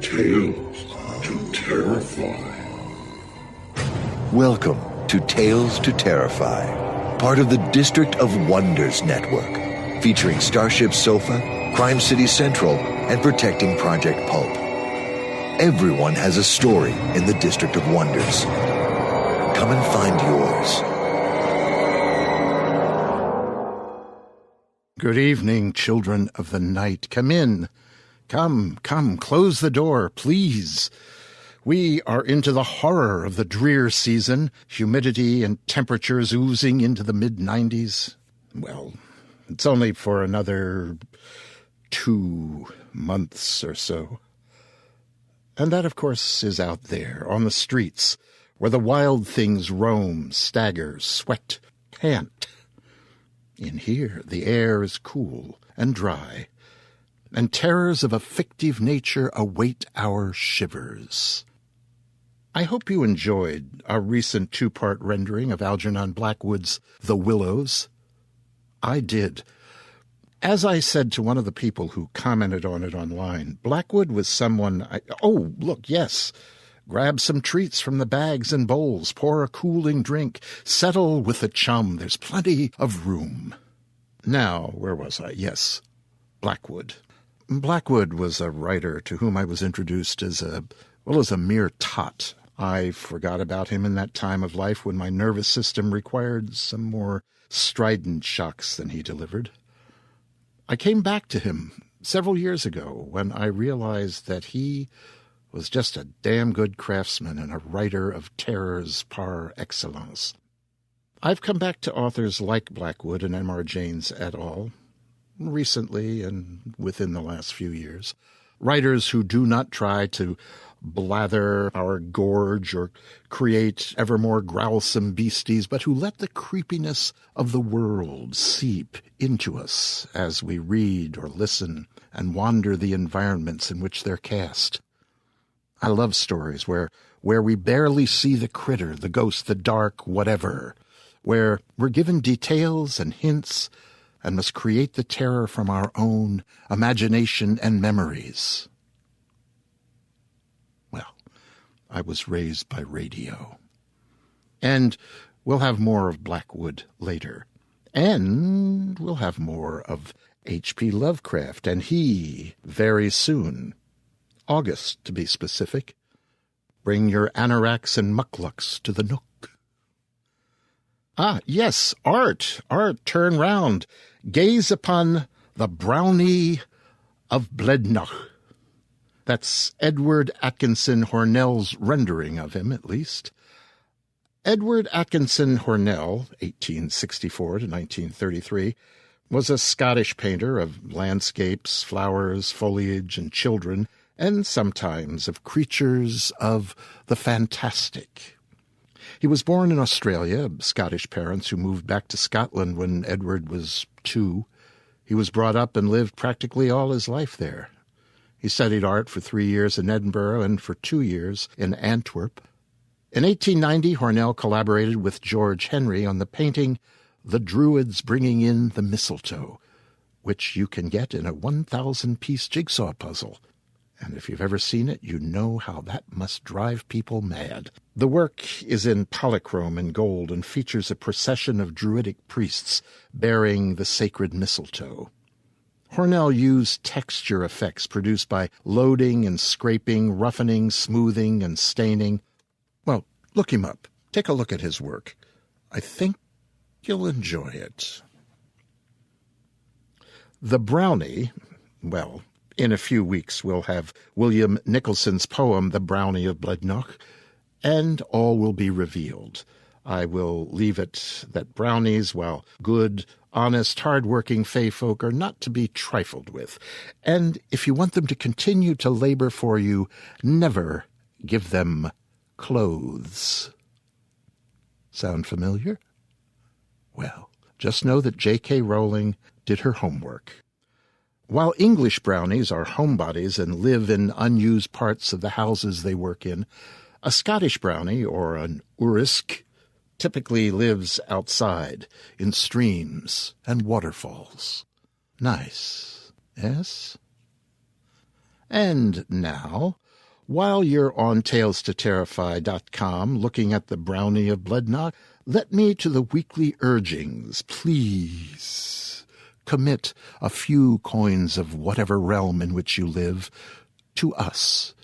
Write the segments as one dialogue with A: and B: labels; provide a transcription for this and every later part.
A: Tales to Terrify.
B: Welcome to Tales to Terrify, part of the District of Wonders network, featuring Starship Sofa, Crime City Central, and Protecting Project Pulp. Everyone has a story in the District of Wonders. Come and find yours.
C: Good evening, children of the night. Come in. Come, close the door, please. We are into the horror of the drear season, humidity and temperatures oozing into the mid-90s. Well, it's only for another 2 months or so. And that, of course, is out there on the streets, where the wild things roam, stagger, sweat, pant. In here, the air is cool and dry, and terrors of a fictive nature await our shivers. I hope you enjoyed our recent 2-part rendering of Algernon Blackwood's The Willows. I did. As I said to one of the people who commented on it online, Blackwood was someone grab some treats from the bags and bowls, pour a cooling drink, settle with a chum. There's plenty of room. Now, where was I? Yes, Blackwood. Blackwood was a writer to whom I was introduced as a mere tot. I forgot about him in that time of life when my nervous system required some more strident shocks than he delivered. I came back to him several years ago when I realized that he was just a damn good craftsman and a writer of terrors par excellence. I've come back to authors like Blackwood and M.R. Janes et al., recently and within the last few years, writers who do not try to blather our gorge or create ever more growlsome beasties, but who let the creepiness of the world seep into us as we read or listen and wander the environments in which they're cast. I love stories where we barely see the critter, the ghost, the dark, whatever, where we're given details and hints and must create the terror from our own imagination and memories. Well, I was raised by radio. And we'll have more of Blackwood later. And we'll have more of H.P. Lovecraft, and he very soon. August, to be specific. Bring your anoraks and mucklucks to the nook. Ah, yes, art, turn round. Gaze upon the Brownie of Blednoch. That's Edward Atkinson Hornell's rendering of him, at least. Edward Atkinson Hornel, 1864 to 1933, was a Scottish painter of landscapes, flowers, foliage, and children, and sometimes of creatures of the fantastic. He was born in Australia, Scottish parents who moved back to Scotland when Edward was 2. He was brought up and lived practically all his life there. He studied art for 3 years in Edinburgh and for 2 years in Antwerp. In 1890, Hornel collaborated with George Henry on the painting The Druids Bringing in the Mistletoe, which you can get in a 1,000-piece jigsaw puzzle. And if you've ever seen it, you know how that must drive people mad. The work is in polychrome and gold and features a procession of druidic priests bearing the sacred mistletoe. Hornel used texture effects produced by loading and scraping, roughening, smoothing, and staining. Well, look him up. Take a look at his work. I think you'll enjoy it. The Brownie, well, in a few weeks we'll have William Nicholson's poem, The Brownie of Blednoch, and all will be revealed. I will leave it that brownies, while good, honest, hard-working fey folk, are not to be trifled with. And if you want them to continue to labor for you, never give them clothes. Sound familiar? Well, just know that J.K. Rowling did her homework. While English brownies are homebodies and live in unused parts of the houses they work in, a Scottish brownie, or an urisk, typically lives outside, in streams and waterfalls. Nice, yes? And now, while you're on TalesToTerrify.com looking at the Brownie of Blednoch, let me to the weekly urgings, please. Commit a few coins of whatever realm in which you live to us.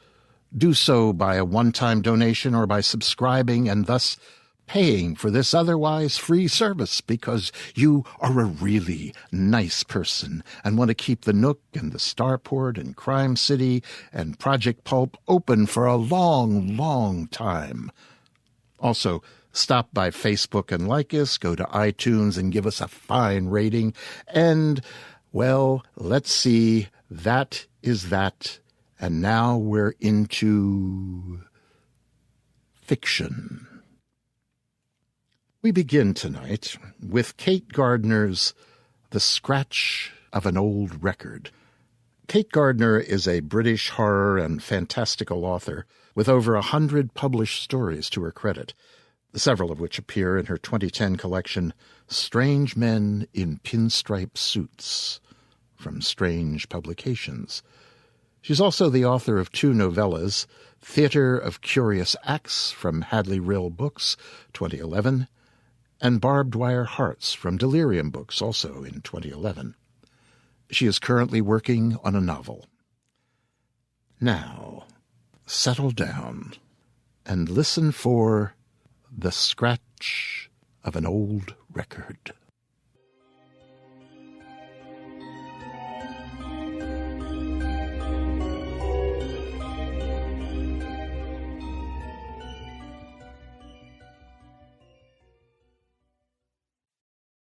C: Do so by a one-time donation or by subscribing and thus paying for this otherwise free service because you are a really nice person and want to keep the Nook and the Starport and Crime City and Project Pulp open for a long, long time. Also, stop by Facebook and like us, go to iTunes and give us a fine rating. And, well, let's see, that is that. And now we're into fiction. We begin tonight with Cate Gardner's The Scratch of an Old Record. Cate Gardner is a British horror and fantastical author with over 100 published stories to her credit, several of which appear in her 2010 collection, Strange Men in Pinstripe Suits, from Strange Publications. She's also the author of 2 novellas, Theatre of Curious Acts from Hadley Rill Books, 2011, and Barbed Wire Hearts from Delirium Books, also in 2011. She is currently working on a novel. Now, settle down and listen for The Scratch of an Old Record.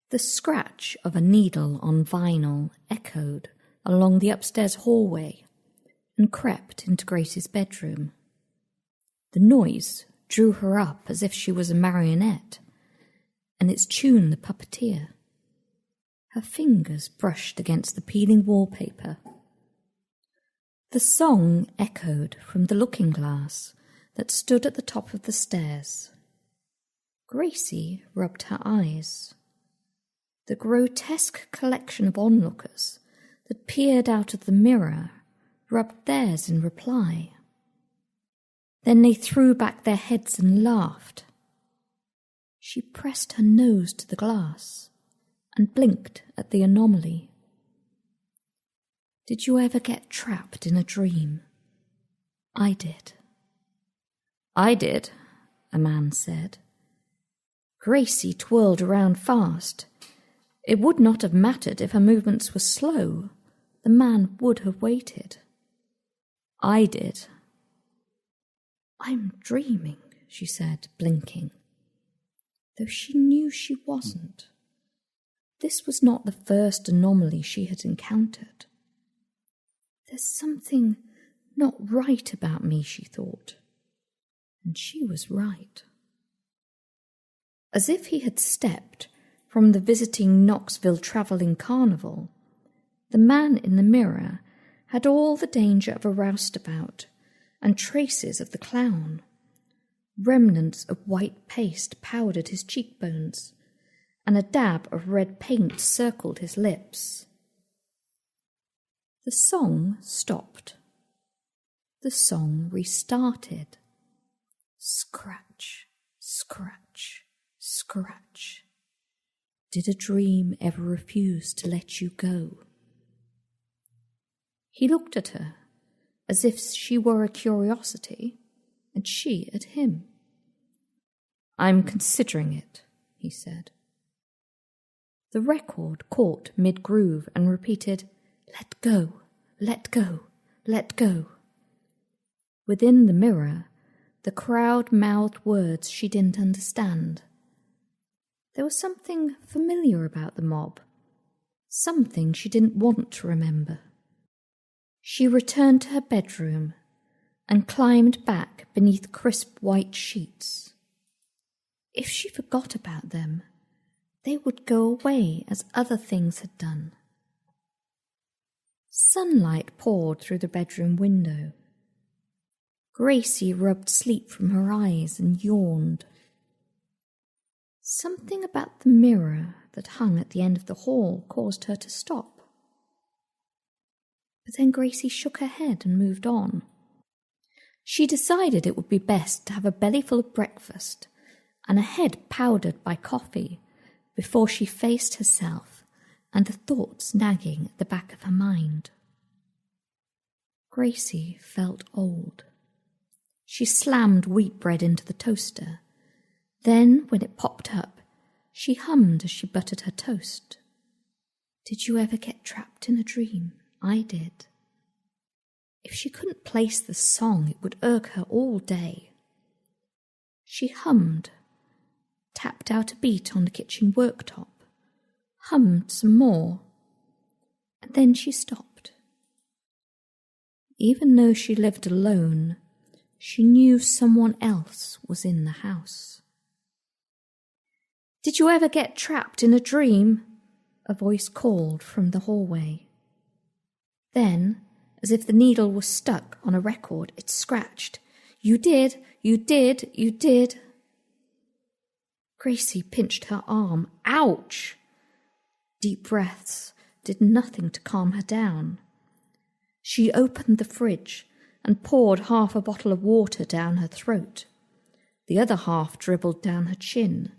D: The scratch of a needle on vinyl echoed along the upstairs hallway and crept into Grace's bedroom. The noise drew her up as if she was a marionette, and its tune the puppeteer. Her fingers brushed against the peeling wallpaper. The song echoed from the looking-glass that stood at the top of the stairs. Gracie rubbed her eyes. The grotesque collection of onlookers that peered out of the mirror rubbed theirs in reply. Then they threw back their heads and laughed. She pressed her nose to the glass and blinked at the anomaly. Did you ever get trapped in a dream? I did. I did, a man said. Gracie twirled around fast. It would not have mattered if her movements were slow. The man would have waited. I did. I'm dreaming, she said, blinking, though she knew she wasn't. This was not the first anomaly she had encountered. There's something not right about me, she thought. And she was right. As if he had stepped from the visiting Knoxville travelling carnival, the man in the mirror had all the danger of a roustabout and traces of the clown. Remnants of white paste powdered his cheekbones, and a dab of red paint circled his lips. The song stopped. The song restarted. Scratch, scratch, scratch. Did a dream ever refuse to let you go? He looked at her as if she were a curiosity, and she at him. I'm considering it, he said. The record caught mid-groove and repeated, let go, let go, let go. Within the mirror, the crowd mouthed words she didn't understand. There was something familiar about the mob, something she didn't want to remember. She returned to her bedroom and climbed back beneath crisp white sheets. If she forgot about them, they would go away as other things had done. Sunlight poured through the bedroom window. Gracie rubbed sleep from her eyes and yawned. Something about the mirror that hung at the end of the hall caused her to stop. But then Gracie shook her head and moved on. She decided it would be best to have a bellyful of breakfast and a head powdered by coffee before she faced herself and the thoughts nagging at the back of her mind. Gracie felt old. She slammed wheat bread into the toaster. Then, when it popped up, she hummed as she buttered her toast. Did you ever get trapped in a dream? I did. If she couldn't place the song, it would irk her all day. She hummed, tapped out a beat on the kitchen worktop, hummed some more, and then she stopped. Even though she lived alone, she knew someone else was in the house. Did you ever get trapped in a dream? A voice called from the hallway. Then, as if the needle was stuck on a record, it scratched. You did, you did, you did. Gracie pinched her arm. Ouch! Deep breaths did nothing to calm her down. She opened the fridge and poured half a bottle of water down her throat. The other half dribbled down her chin.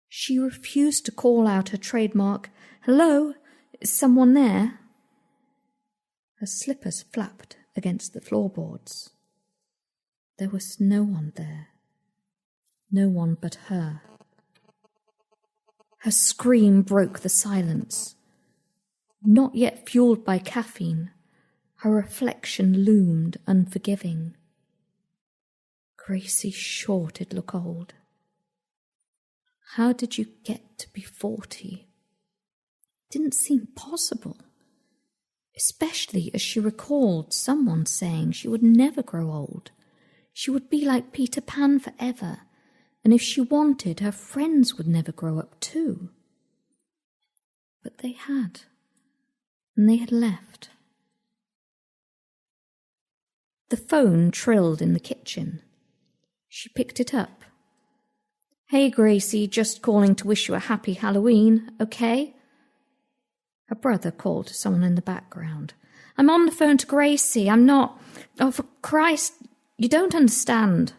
D: She refused to call out her trademark, "Hello, is someone there?" Her slippers flapped against the floorboards. There was no one there. No one but her. Her scream broke the silence. Not yet fueled by caffeine, her reflection loomed unforgiving. Gracie sure did look old. How did you get to be 40? Didn't seem possible, especially as she recalled someone saying she would never grow old. She would be like Peter Pan forever, and if she wanted, her friends would never grow up too. But they had, and they had left. The phone trilled in the kitchen. She picked it up. "Hey, Gracie, just calling to wish you a happy Halloween, okay?" Her brother called to someone in the background. "I'm on the phone to Gracie, I'm not... Oh, for Christ, you don't understand."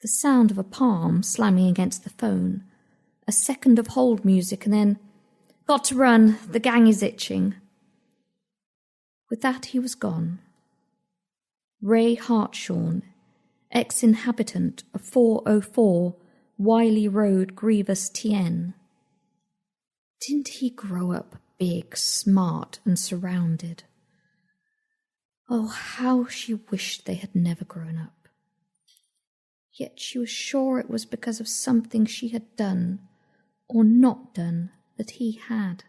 D: The sound of a palm slamming against the phone, a second of hold music, and then, "Got to run, the gang is itching." With that he was gone. Ray Hartshorn, ex-inhabitant of 404 Wiley Road, Grievous, TN. Didn't he grow up big, smart, and surrounded? Oh, how she wished they had never grown up. Yet she was sure it was because of something she had done, or not done, that he had.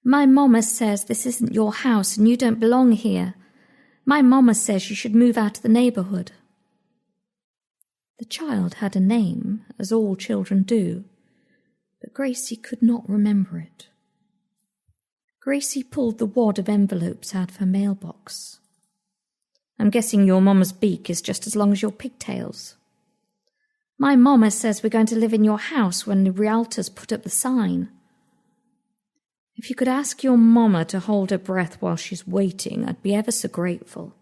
D: "My mama says this isn't your house and you don't belong here. My mama says you should move out of the neighbourhood." The child had a name, as all children do, but Gracie could not remember it. Gracie pulled the wad of envelopes out of her mailbox. "I'm guessing your mama's beak is just as long as your pigtails." "My mama says we're going to live in your house when the realtors put up the sign." "If you could ask your mama to hold her breath while she's waiting, I'd be ever so grateful."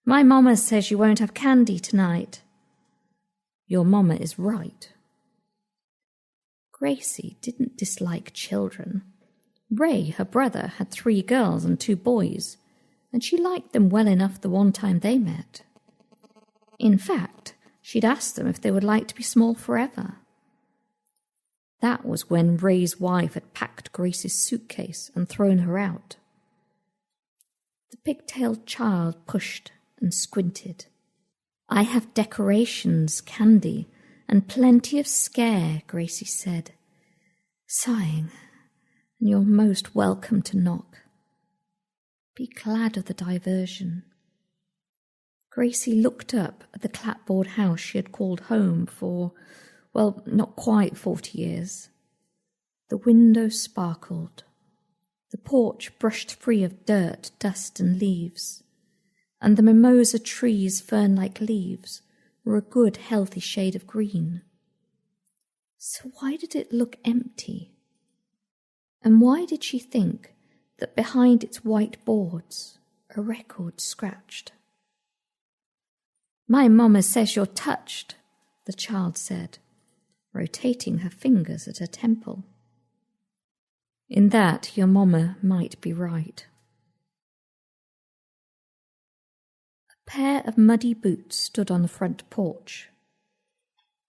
D: "My mama says you won't have candy tonight." "Your mama is right." Gracie didn't dislike children. Ray, her brother, had 3 girls and 2 boys, and she liked them well enough the one time they met. In fact, she'd asked them if they would like to be small forever. That was when Ray's wife had packed Gracie's suitcase and thrown her out. The pigtailed child pushed and squinted. "I have decorations, candy, and plenty of scare," Gracie said, sighing, "and you're most welcome to knock. Be glad of the diversion." Gracie looked up at the clapboard house she had called home for, well, not quite 40 years. The window sparkled. The porch brushed free of dirt, dust, and leaves. And the mimosa trees, fern-like leaves, were a good, healthy shade of green. So why did it look empty? And why did she think that behind its white boards a record scratched? "My mamma says you're touched," the child said, rotating her fingers at her temple. "In that your mamma might be right." A pair of muddy boots stood on the front porch.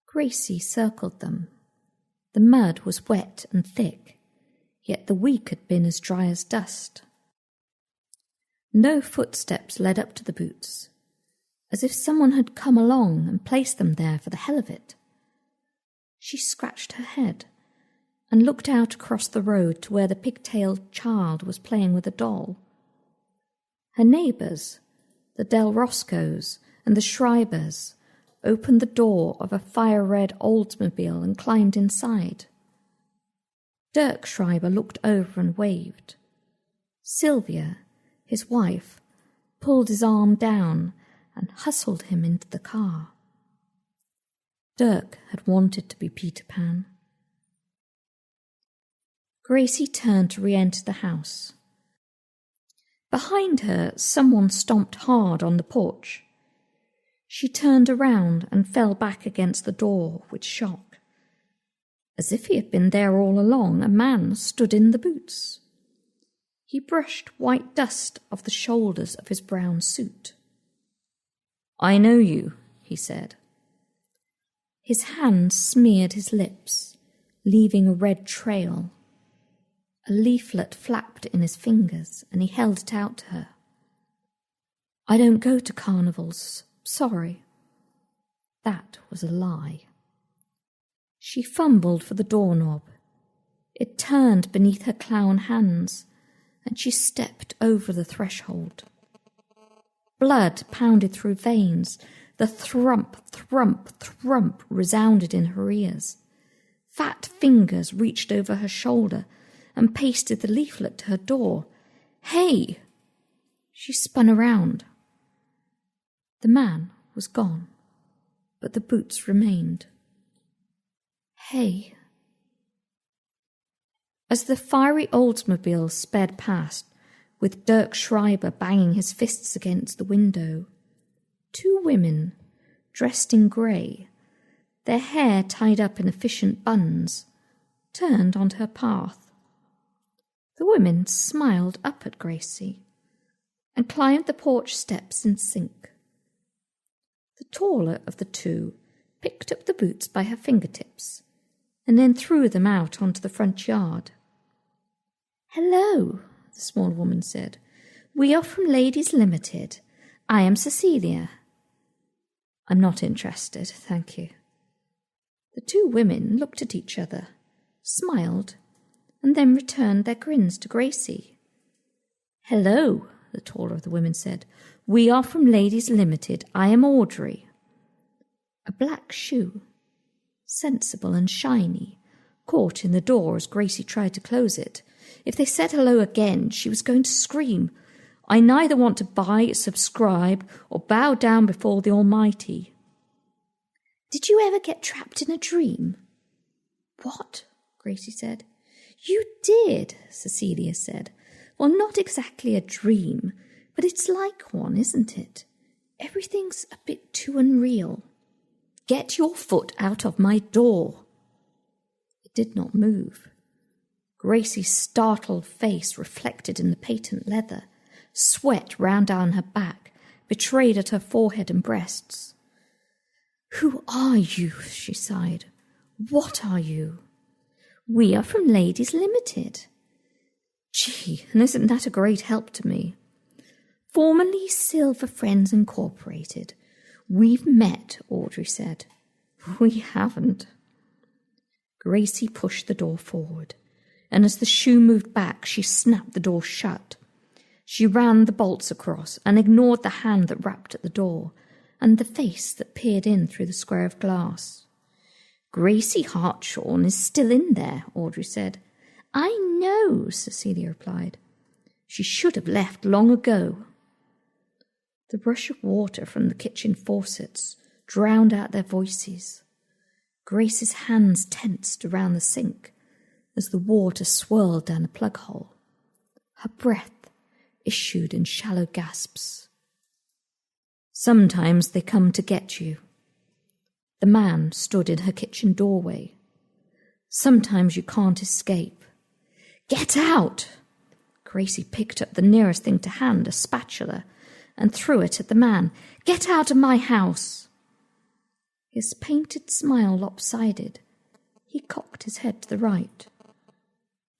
D: Gracie circled them. The mud was wet and thick, yet the week had been as dry as dust. No footsteps led up to the boots, as if someone had come along and placed them there for the hell of it. She scratched her head and looked out across the road to where the pigtailed child was playing with a doll. Her neighbours, the Del Roscoes and the Schreibers, opened the door of a fire-red Oldsmobile and climbed inside. Dirk Schreiber looked over and waved. Sylvia, his wife, pulled his arm down and hustled him into the car. Dirk had wanted to be Peter Pan. Gracie turned to re-enter the house. Behind her, someone stomped hard on the porch. She turned around and fell back against the door with shock. As if he had been there all along, a man stood in the boots. He brushed white dust off the shoulders of his brown suit. "I know you," he said. His hand smeared his lips, leaving a red trail. A leaflet flapped in his fingers, and he held it out to her. "I don't go to carnivals. Sorry." That was a lie. She fumbled for the doorknob. It turned beneath her clown hands, and she stepped over the threshold. Blood pounded through veins. The thrum, thrum, thrum resounded in her ears. Fat fingers reached over her shoulder and pasted the leaflet to her door. "Hey!" She spun around. The man was gone, but the boots remained. "Hey." As the fiery Oldsmobile sped past, with Dirk Schreiber banging his fists against the window, two women, dressed in grey, their hair tied up in efficient buns, turned onto her path. The women smiled up at Gracie and climbed the porch steps in sync. The taller of the two picked up the boots by her fingertips and then threw them out onto the front yard. "Hello," the small woman said. "We are from Ladies Limited. I am Cecilia." "I'm not interested, thank you." The two women looked at each other, smiled, and then returned their grins to Gracie. "Hello," the taller of the women said. "We are from Ladies Limited. I am Audrey." A black shoe, sensible and shiny, caught in the door as Gracie tried to close it. If they said hello again, she was going to scream. "I neither want to buy, subscribe, or bow down before the Almighty." "Did you ever get trapped in a dream?" "What?" Gracie said. "You did," Cecilia said. "Well, not exactly a dream, but it's like one, isn't it? Everything's a bit too unreal. Get your foot out of my door." It did not move. Gracie's startled face reflected in the patent leather. Sweat ran down her back, betrayed at her forehead and breasts. "Who are you?" she sighed. "What are you?" "We are from Ladies Limited." "Gee, and isn't that a great help to me?" "Formerly Silver Friends Incorporated. We've met," Audrey said. "We haven't." Gracie pushed the door forward, and as the shoe moved back, she snapped the door shut. She ran the bolts across and ignored the hand that rapped at the door and the face that peered in through the square of glass. "Gracie Hartshorn is still in there," Audrey said. "I know," Cecilia replied. "She should have left long ago." The rush of water from the kitchen faucets drowned out their voices. Grace's hands tensed around the sink, as the water swirled down a plug hole. Her breath issued in shallow gasps. Sometimes they come to get you. The man stood in her kitchen doorway. Sometimes you can't escape. Get out! Gracie picked up the nearest thing to hand, a spatula, and threw it at the man. Get out of my house! His painted smile lopsided. He cocked his head to the right.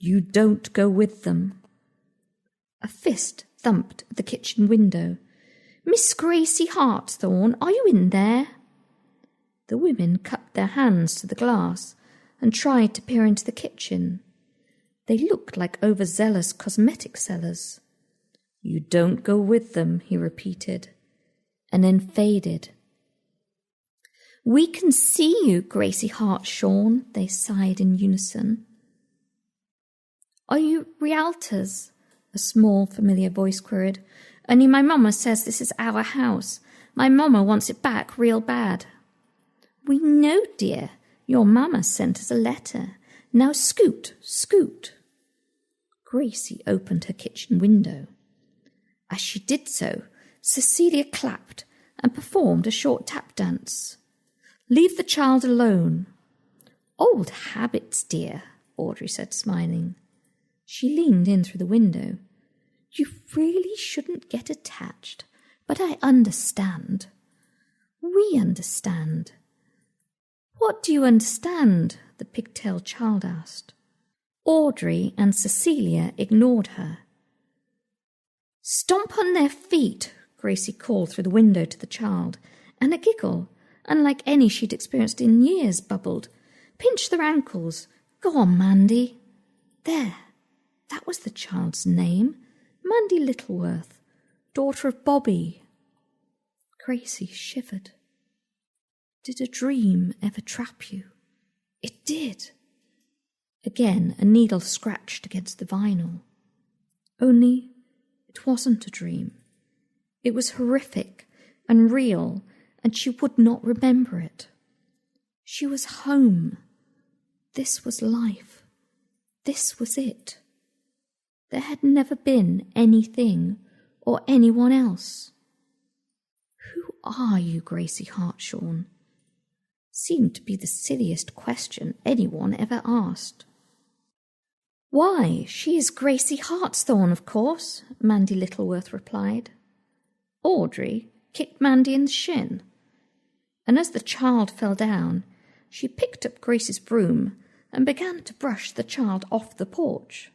D: You don't go with them. A fist thumped at the kitchen window. Miss Gracie Hartshorn, are you in there? The women cupped their hands to the glass and tried to peer into the kitchen. They looked like overzealous cosmetic sellers. You don't go with them, he repeated, and then faded. We can see you, Gracie Hartshorn, they sighed in unison. Are you realtors? A small, familiar voice queried. Only my mamma says this is our house. My mamma wants it back real bad. We know, dear. Your mamma sent us a letter. Now scoot, scoot. Gracie opened her kitchen window. As she did so, Cecilia clapped and performed a short tap dance. Leave the child alone. Old habits, dear, Audrey said, smiling. She leaned in through the window. You really shouldn't get attached, but I understand. We understand. What do you understand? The pigtailed child asked. Audrey and Cecilia ignored her. Stomp on their feet, Gracie called through the window to the child, and a giggle, unlike any she'd experienced in years, bubbled. Pinch their ankles. Go on, Mandy. There, that was the child's name. Mandy Littleworth, daughter of Bobby. Gracie shivered. Did a dream ever trap you? It did. Again, a needle scratched against the vinyl. Only it wasn't a dream. It was horrific and real, and she would not remember it. She was home. This was life. This was it. There had never been anything or anyone else. Who are you, Gracie Hartshorn? Seemed to be the silliest question anyone ever asked. Why, she is Gracie Hartshorn, of course, Mandy Littleworth replied. Audrey kicked Mandy in the shin, and as the child fell down, she picked up Gracie's broom and began to brush the child off the porch.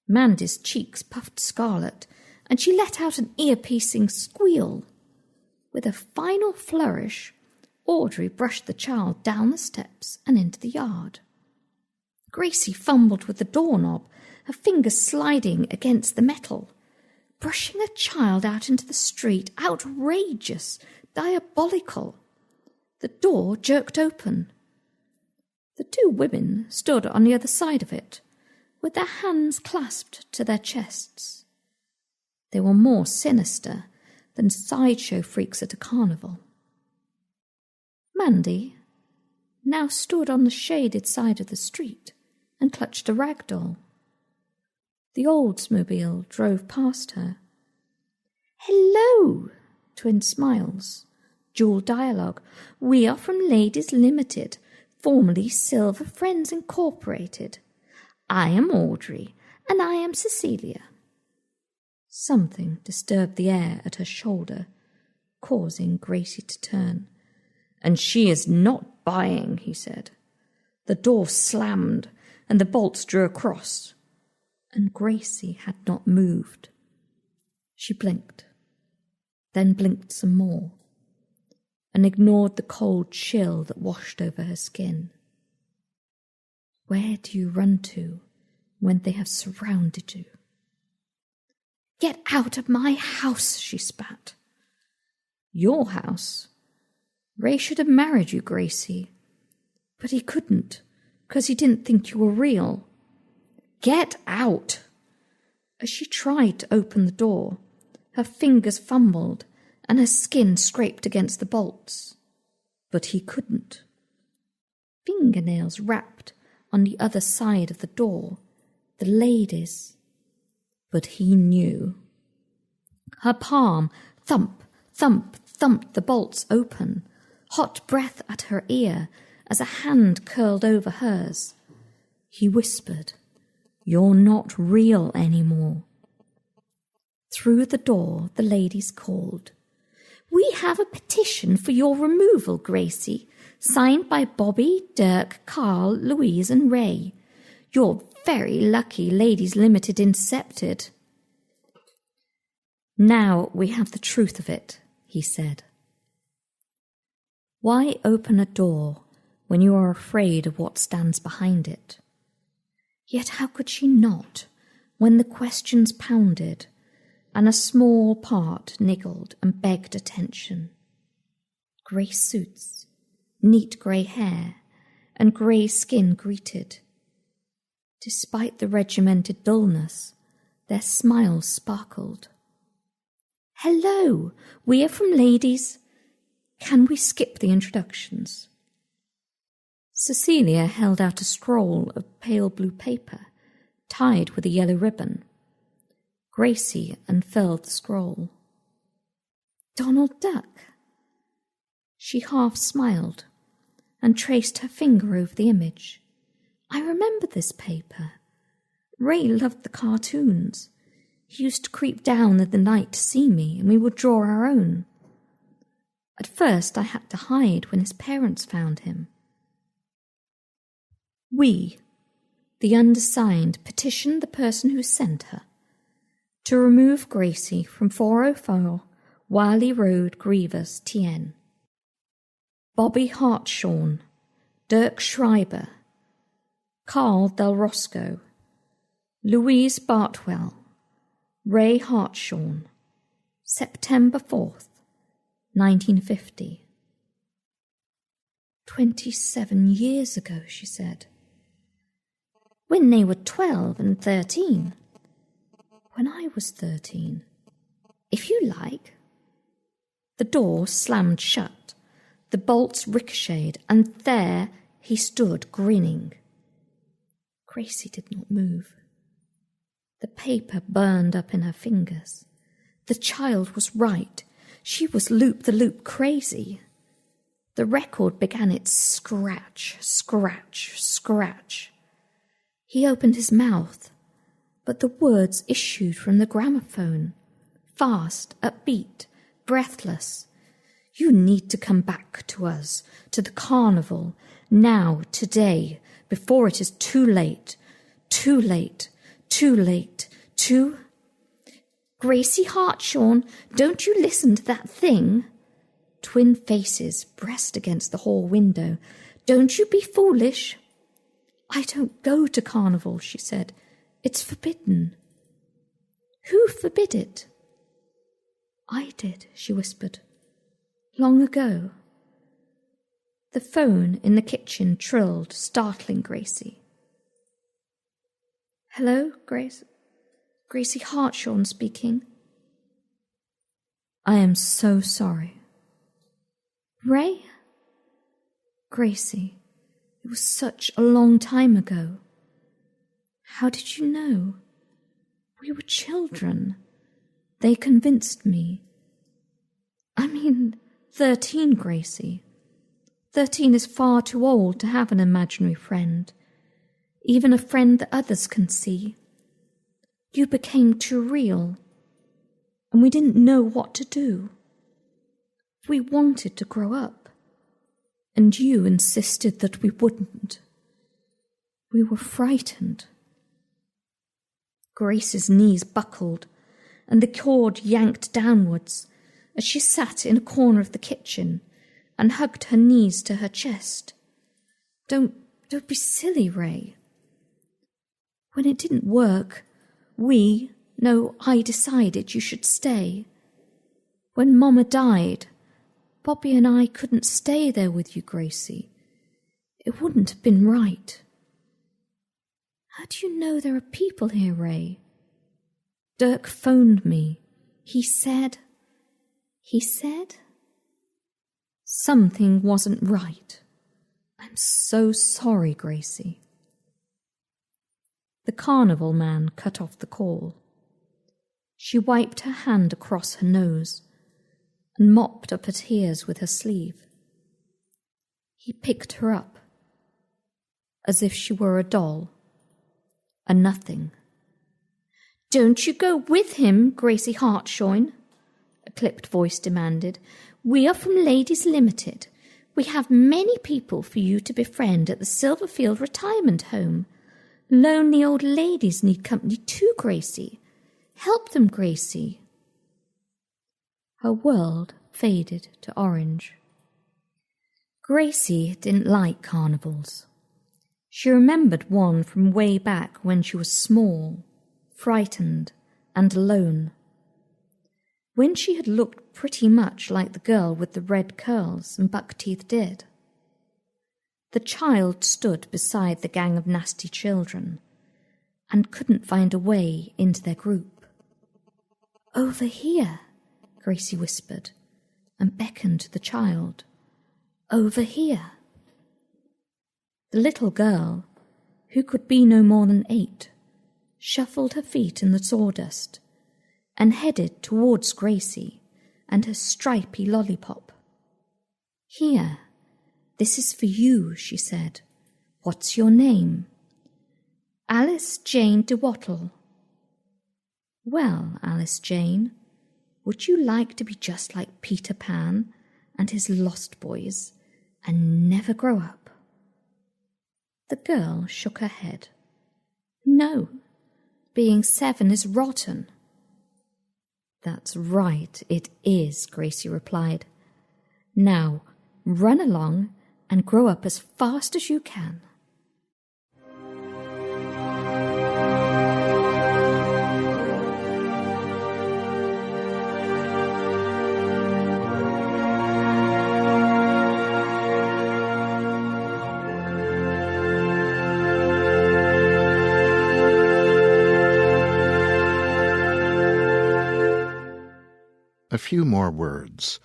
D: Mandy's cheeks puffed scarlet, and she let out an ear-piercing squeal. With a final flourish, Audrey brushed the child down the steps and into the yard. Gracie fumbled with the doorknob, her fingers sliding against the metal. Brushing a child out into the street, outrageous, diabolical. The door jerked open. The two women stood on the other side of it, with their hands clasped to their chests. They were more sinister than sideshow freaks at a carnival. Mandy now stood on the shaded side of the street and clutched a rag doll. The Oldsmobile drove past her. Hello! Twin smiles. Dual dialogue. We are from Ladies Limited, formerly Silver Friends Incorporated. I am Audrey, and I am Cecilia. Something disturbed the air at her shoulder, causing Gracie to turn. And she is not buying, he said. The door slammed, and the bolts drew across, and Gracie had not moved. She blinked, then blinked some more, and ignored the cold chill that washed over her skin. Where do you run to when they have surrounded you? Get out of my house, she spat. Your house? Ray should have married you, Gracie. But he couldn't, because he didn't think you were real. Get out! As she tried to open the door, her fingers fumbled and her skin scraped against the bolts. But he couldn't. Fingernails wrapped on the other side of the door, the ladies. But he knew. Her palm thump, thump, thumped the bolts open, hot breath at her ear as a hand curled over hers. He whispered, "You're not real anymore." Through the door the ladies called, "We have a petition for your removal, Gracie, signed by Bobby, Dirk, Carl, Louise and Ray. You're very lucky, Ladies Limited incepted." "Now we have the truth of it," he said. Why open a door when you are afraid of what stands behind it? Yet how could she not, when the questions pounded, and a small part niggled and begged attention? Grey suits, neat grey hair, and grey skin greeted. Despite the regimented dullness, their smiles sparkled. "Hello, we are from Ladies. Can we skip the introductions?" Cecilia held out a scroll of pale blue paper, tied with a yellow ribbon. Gracie unfurled the scroll. "Donald Duck." She half smiled and traced her finger over the image. "I remember this paper. Ray loved the cartoons. He used to creep down in the night to see me, and we would draw our own. At first I had to hide when his parents found him." We, the undersigned, petitioned the person who sent her to remove Gracie from 404 Wiley Road, Grievous, TN. Bobby Hartshorn, Dirk Schreiber, Carl Del Rosco, Louise Bartwell, Ray Hartshorn, September 4th, 1950. 27 years ago, she said. When they were 12 and 13. When I was 13. If you like. The door slammed shut. The bolts ricocheted, and there he stood, grinning. Gracie did not move. The paper burned up in her fingers. The child was right. She was loop-the-loop crazy. The record began its scratch, scratch, scratch. He opened his mouth, but the words issued from the gramophone, fast, upbeat, breathless. "You need to come back to us, to the carnival, now, today, before it is too late, too late, too late, too—" "Gracie Hartshorn, don't you listen to that thing?" Twin faces pressed against the hall window. "Don't you be foolish." "I don't go to carnival," she said. "It's forbidden." "Who forbid it?" "I did," she whispered. "Long ago." The phone in the kitchen trilled, startling Gracie. "Hello, Gracie Hartshorn speaking." "I am so sorry." "Ray?" "Gracie, it was such a long time ago." "How did you know?" "We were children. They convinced me." "I mean, 13, Gracie. 13 is far too old to have an imaginary friend, even a friend that others can see. You became too real, and we didn't know what to do. We wanted to grow up, and you insisted that we wouldn't. We were frightened." Grace's knees buckled, and the cord yanked downwards as she sat in a corner of the kitchen and hugged her knees to her chest. Don't be silly, Ray. When it didn't work, I decided you should stay. When Mama died, Bobby and I couldn't stay there with you, Gracie. It wouldn't have been right. How do you know there are people here, Ray? Dirk phoned me. He said... Something wasn't right. I'm so sorry, Gracie. The carnival man cut off the call. She wiped her hand across her nose and mopped up her tears with her sleeve. He picked her up, as if she were a doll, a nothing. "Don't you go with him, Gracie Hartshoyne," a clipped voice demanded. "We are from Ladies Limited. We have many people for you to befriend at the Silverfield Retirement Home. Lonely old ladies need company too, Gracie. Help them, Gracie." Her world faded to orange. Gracie didn't like carnivals. She remembered one from way back when she was small, frightened, and alone. When she had looked pretty much like the girl with the red curls and buck teeth did. The child stood beside the gang of nasty children and couldn't find a way into their group. "Over here," Gracie whispered, and beckoned to the child. "Over here." The little girl, who could be no more than 8, shuffled her feet in the sawdust and headed towards Gracie and her stripy lollipop. "Here, this is for you," she said. "What's your name?" "Alice Jane de Wattle." "Well, Alice Jane, would you like to be just like Peter Pan and his lost boys and never grow up?" The girl shook her head. "No, being 7 is rotten." "That's right, it is," Gracie replied. "Now, run along and grow up as fast as you can."
C: A few more words.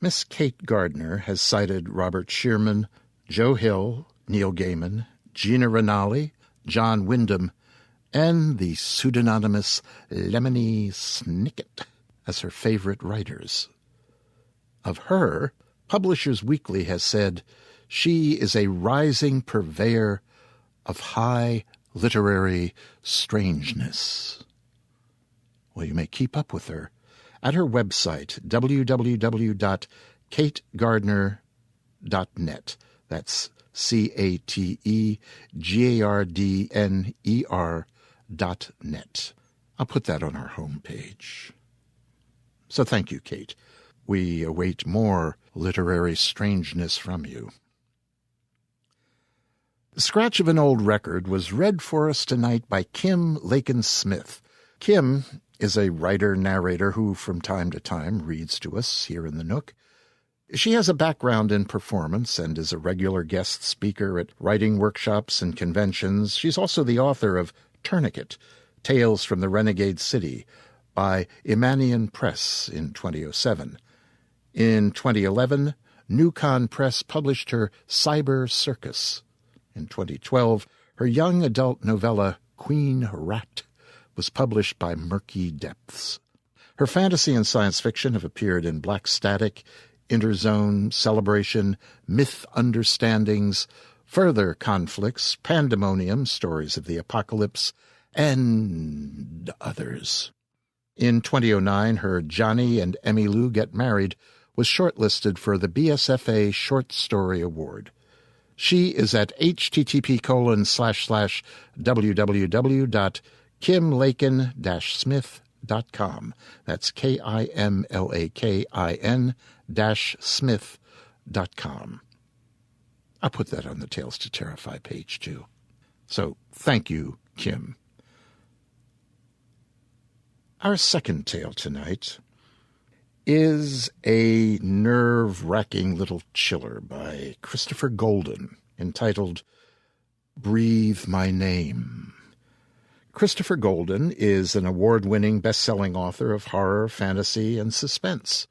C: Miss Cate Gardner has cited Robert Shearman, Joe Hill, Neil Gaiman, Gina Rinaldi, John Wyndham, and the pseudonymous Lemony Snicket as her favorite writers. Of her, Publishers Weekly has said she is a rising purveyor of high literary strangeness. Well, you may keep up with her at her website, www.categardner.net. That's CATEGARDNER.net. I'll put that on our homepage. So thank you, Kate. We await more literary strangeness from you. The Scratch of an Old Record was read for us tonight by Kim Lakin-Smith. Kim is a writer-narrator who, from time to time, reads to us here in the Nook. She has a background in performance and is a regular guest speaker at writing workshops and conventions. She's also the author of Tourniquet, Tales from the Renegade City, by Imanian Press in 2007. In 2011, Newcon Press published her Cyber Circus. In 2012, her young adult novella Queen Rat was published by Murky Depths. Her fantasy and science fiction have appeared in Black Static, Interzone, Celebration, Myth Understandings, Further Conflicts, Pandemonium, Stories of the Apocalypse, and others. In 2009, her Johnny and Emmy Lou Get Married was shortlisted for the BSFA Short Story Award. She is at http://www.kimlakin-smith.com. That's KIMLAKIN-smith.com. I'll put that on the Tales to Terrify page, too. So, thank you, Kim. Our second tale tonight is a nerve-wracking little chiller by Christopher Golden, entitled Breathe My Name. Christopher Golden is an award-winning best-selling author of horror, fantasy, and suspense.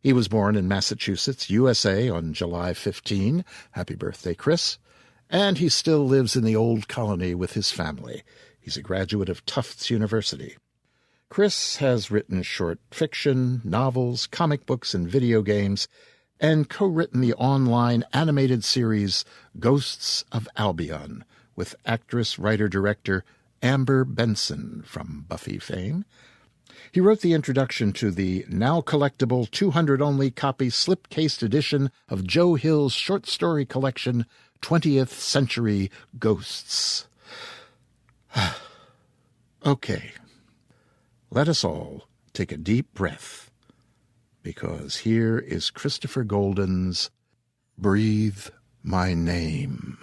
C: He was born in Massachusetts, USA, on July 15. Happy birthday, Chris. and he still lives in the old colony with his family. He's a graduate of Tufts University. Chris has written short fiction, novels, comic books, and video games, and co-written the online animated series Ghosts of Albion with actress, writer, director Amber Benson from Buffy fame. He wrote the introduction to the now collectible 200-only copy slipcased edition of Joe Hill's short story collection, 20th Century Ghosts. Okay, let us all take a deep breath, because here is Christopher Golden's Breathe My Name.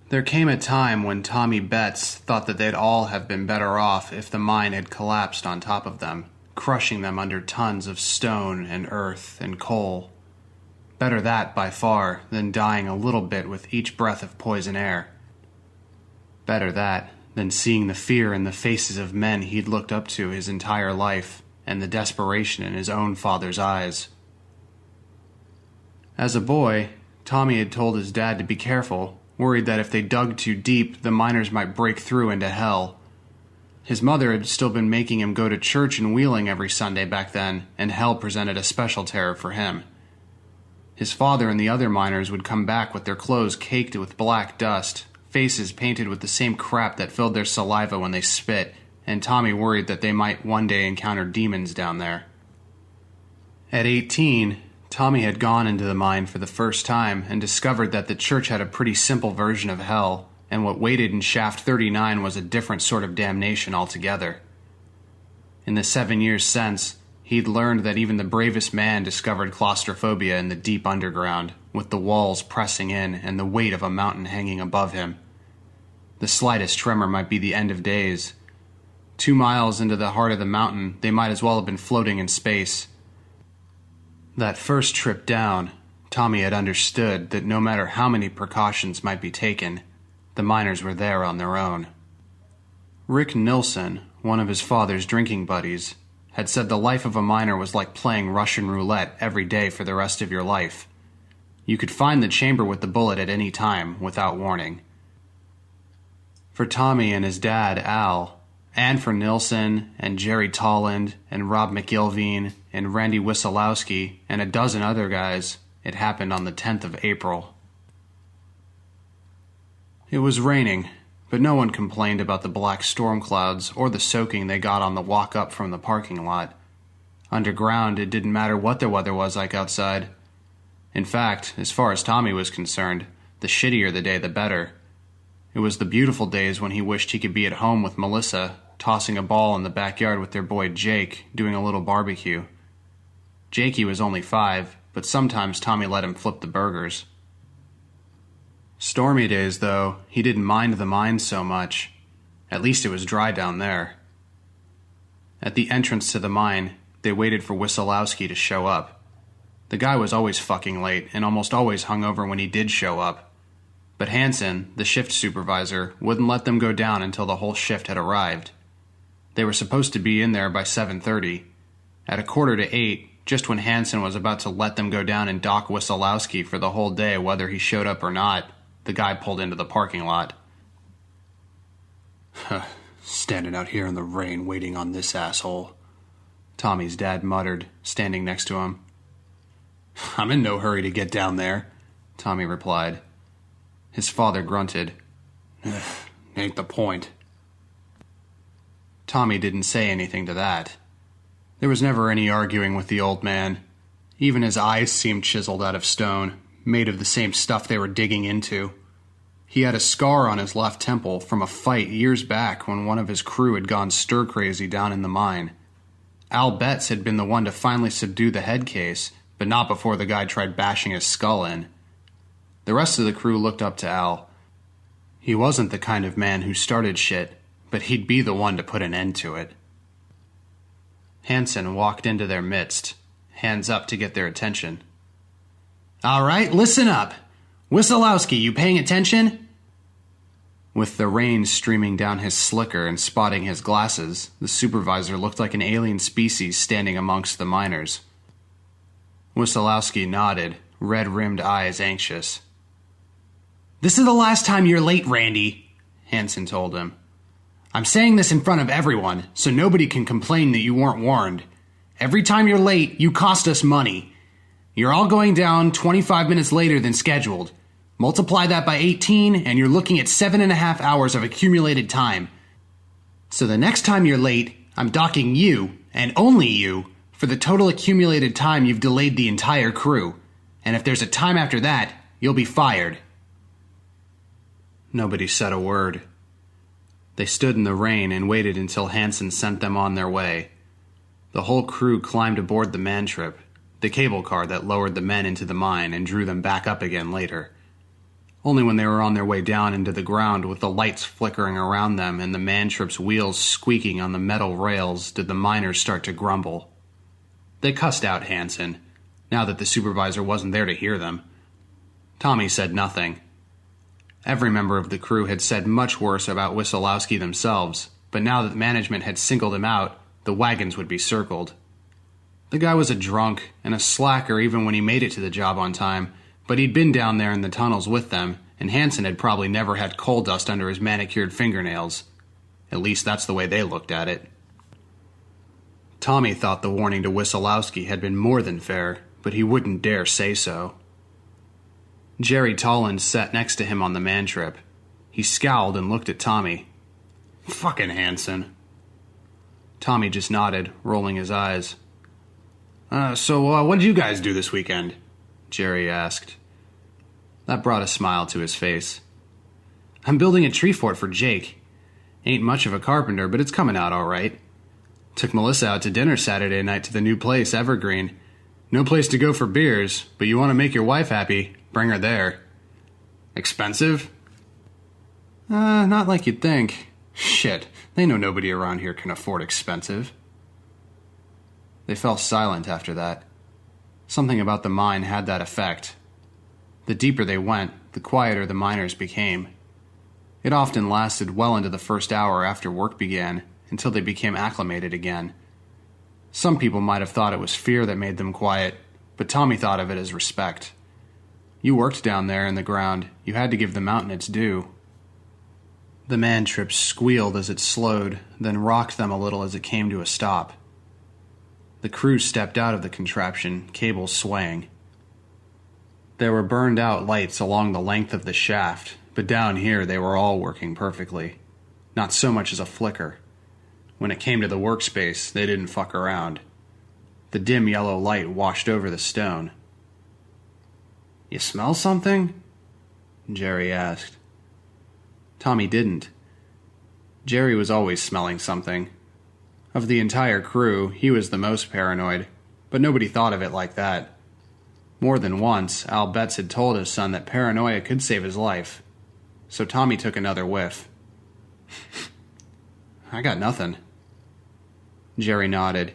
E: There came a time when Tommy Betts thought that they'd all have been better off if the mine had collapsed on top of them, crushing them under tons of stone and earth and coal. Better that, by far, than dying a little bit with each breath of poison air. Better that than seeing the fear in the faces of men he'd looked up to his entire life, and the desperation in his own father's eyes. As a boy, Tommy had told his dad to be careful, worried that if they dug too deep, the miners might break through into hell. His mother had still been making him go to church in Wheeling every Sunday back then, and hell presented a special terror for him. His father and the other miners would come back with their clothes caked with black dust, faces painted with the same crap that filled their saliva when they spit, and Tommy worried that they might one day encounter demons down there. At 18, Tommy had gone into the mine for the first time and discovered that the church had a pretty simple version of hell, and what waited in Shaft 39 was a different sort of damnation altogether. In the 7 years since, he'd learned that even the bravest man discovered claustrophobia in the deep underground, with the walls pressing in and the weight of a mountain hanging above him. The slightest tremor might be the end of days. 2 miles into the heart of the mountain, they might as well have been floating in space. That first trip down, Tommy had understood that no matter how many precautions might be taken, the miners were there on their own. Rick Nilsson, one of his father's drinking buddies, had said the life of a miner was like playing Russian roulette every day for the rest of your life. You could find the chamber with the bullet at any time, without warning. For Tommy and his dad, Al, and for Nilsson and Jerry Tolland and Rob McIlveen and Randy Wissolowski and a dozen other guys, it happened on the 10th of April. It was raining, but no one complained about the black storm clouds or the soaking they got on the walk up from the parking lot. Underground, it didn't matter what the weather was like outside. In fact, as far as Tommy was concerned, the shittier the day the better. It was the beautiful days when he wished he could be at home with Melissa, tossing a ball in the backyard with their boy Jake, doing a little barbecue. Jakey was only 5, but sometimes Tommy let him flip the burgers. Stormy days, though, he didn't mind the mine so much. At least it was dry down there. At the entrance to the mine, they waited for Wissolowski to show up. The guy was always fucking late and almost always hungover when he did show up. But Hansen, the shift supervisor, wouldn't let them go down until the whole shift had arrived. They were supposed to be in there by 7:30. At 7:45, just when Hansen was about to let them go down and dock Wissolowski for the whole day whether he showed up or not, the guy pulled into the parking lot. Standing out here in the rain waiting on this asshole, Tommy's dad muttered, standing next to him. I'm in no hurry to get down there, Tommy replied. His father grunted. Ain't the point. Tommy didn't say anything to that. There was never any arguing with the old man. Even his eyes seemed chiseled out of stone, made of the same stuff they were digging into. He had a scar on his left temple from a fight years back when one of his crew had gone stir-crazy down in the mine. Al Betts had been the one to finally subdue the head case, but not before the guy tried bashing his skull in. The rest of the crew looked up to Al. He wasn't the kind of man who started shit, but he'd be the one to put an end to it. Hansen walked into their midst, hands up to get their attention. All right, listen up. Wissolowski, you paying attention? With the rain streaming down his slicker and spotting his glasses, the supervisor looked like an alien species standing amongst the miners. Wyssolowski nodded, red-rimmed eyes anxious. "This is the last time you're late, Randy," Hanson told him. "I'm saying this in front of everyone, so nobody can complain that you weren't warned. Every time you're late, you cost us money. You're all going down 25 minutes later than scheduled. Multiply that by 18, and you're looking at 7.5 hours of accumulated time. So the next time you're late, I'm docking you, and only you, for the total accumulated time you've delayed the entire crew. And if there's a time after that, you'll be fired." Nobody said a word. They stood in the rain and waited until Hanson sent them on their way. The whole crew climbed aboard the man-trip, the cable car that lowered the men into the mine and drew them back up again later. Only when they were on their way down into the ground with the lights flickering around them and the man-trip's wheels squeaking on the metal rails did the miners start to grumble. They cussed out Hanson, now that the supervisor wasn't there to hear them. Tommy said nothing. Every member of the crew had said much worse about Wyssolowski themselves, but now that management had singled him out, the wagons would be circled. The guy was a drunk and a slacker even when he made it to the job on time, but he'd been down there in the tunnels with them, and Hanson had probably never had coal dust under his manicured fingernails. At least that's the way they looked at it. Tommy thought the warning to Wyssolowski had been more than fair, but he wouldn't dare say so. Jerry Tolland sat next to him on the man-trip. He scowled and looked at Tommy. "Fucking Hanson." Tommy just nodded, rolling his eyes. So what did you guys do this weekend?" Jerry asked. That brought a smile to his face. "I'm building a tree fort for Jake. Ain't much of a carpenter, but it's coming out all right. Took Melissa out to dinner Saturday night to the new place, Evergreen. No place to go for beers, but you want to make your wife happy, bring her there. Expensive?" Not like you'd think. Shit, they know nobody around here can afford expensive." They fell silent after that. Something about the mine had that effect. The deeper they went, the quieter the miners became. It often lasted well into the first hour after work began, until they became acclimated again. Some people might have thought it was fear that made them quiet, but Tommy thought of it as respect. You worked down there in the ground, you had to give the mountain its due. The man-trip squealed as it slowed, then rocked them a little as it came to a stop. The crew stepped out of the contraption, cables swaying. There were burned-out lights along the length of the shaft, but down here they were all working perfectly. Not so much as a flicker. When it came to the workspace, they didn't fuck around. The dim yellow light washed over the stone. "You smell something?" Jerry asked. Tommy didn't. Jerry was always smelling something. Of the entire crew, he was the most paranoid, but nobody thought of it like that. More than once, Al Betts had told his son that paranoia could save his life. So Tommy took another whiff. "I got nothing." Jerry nodded.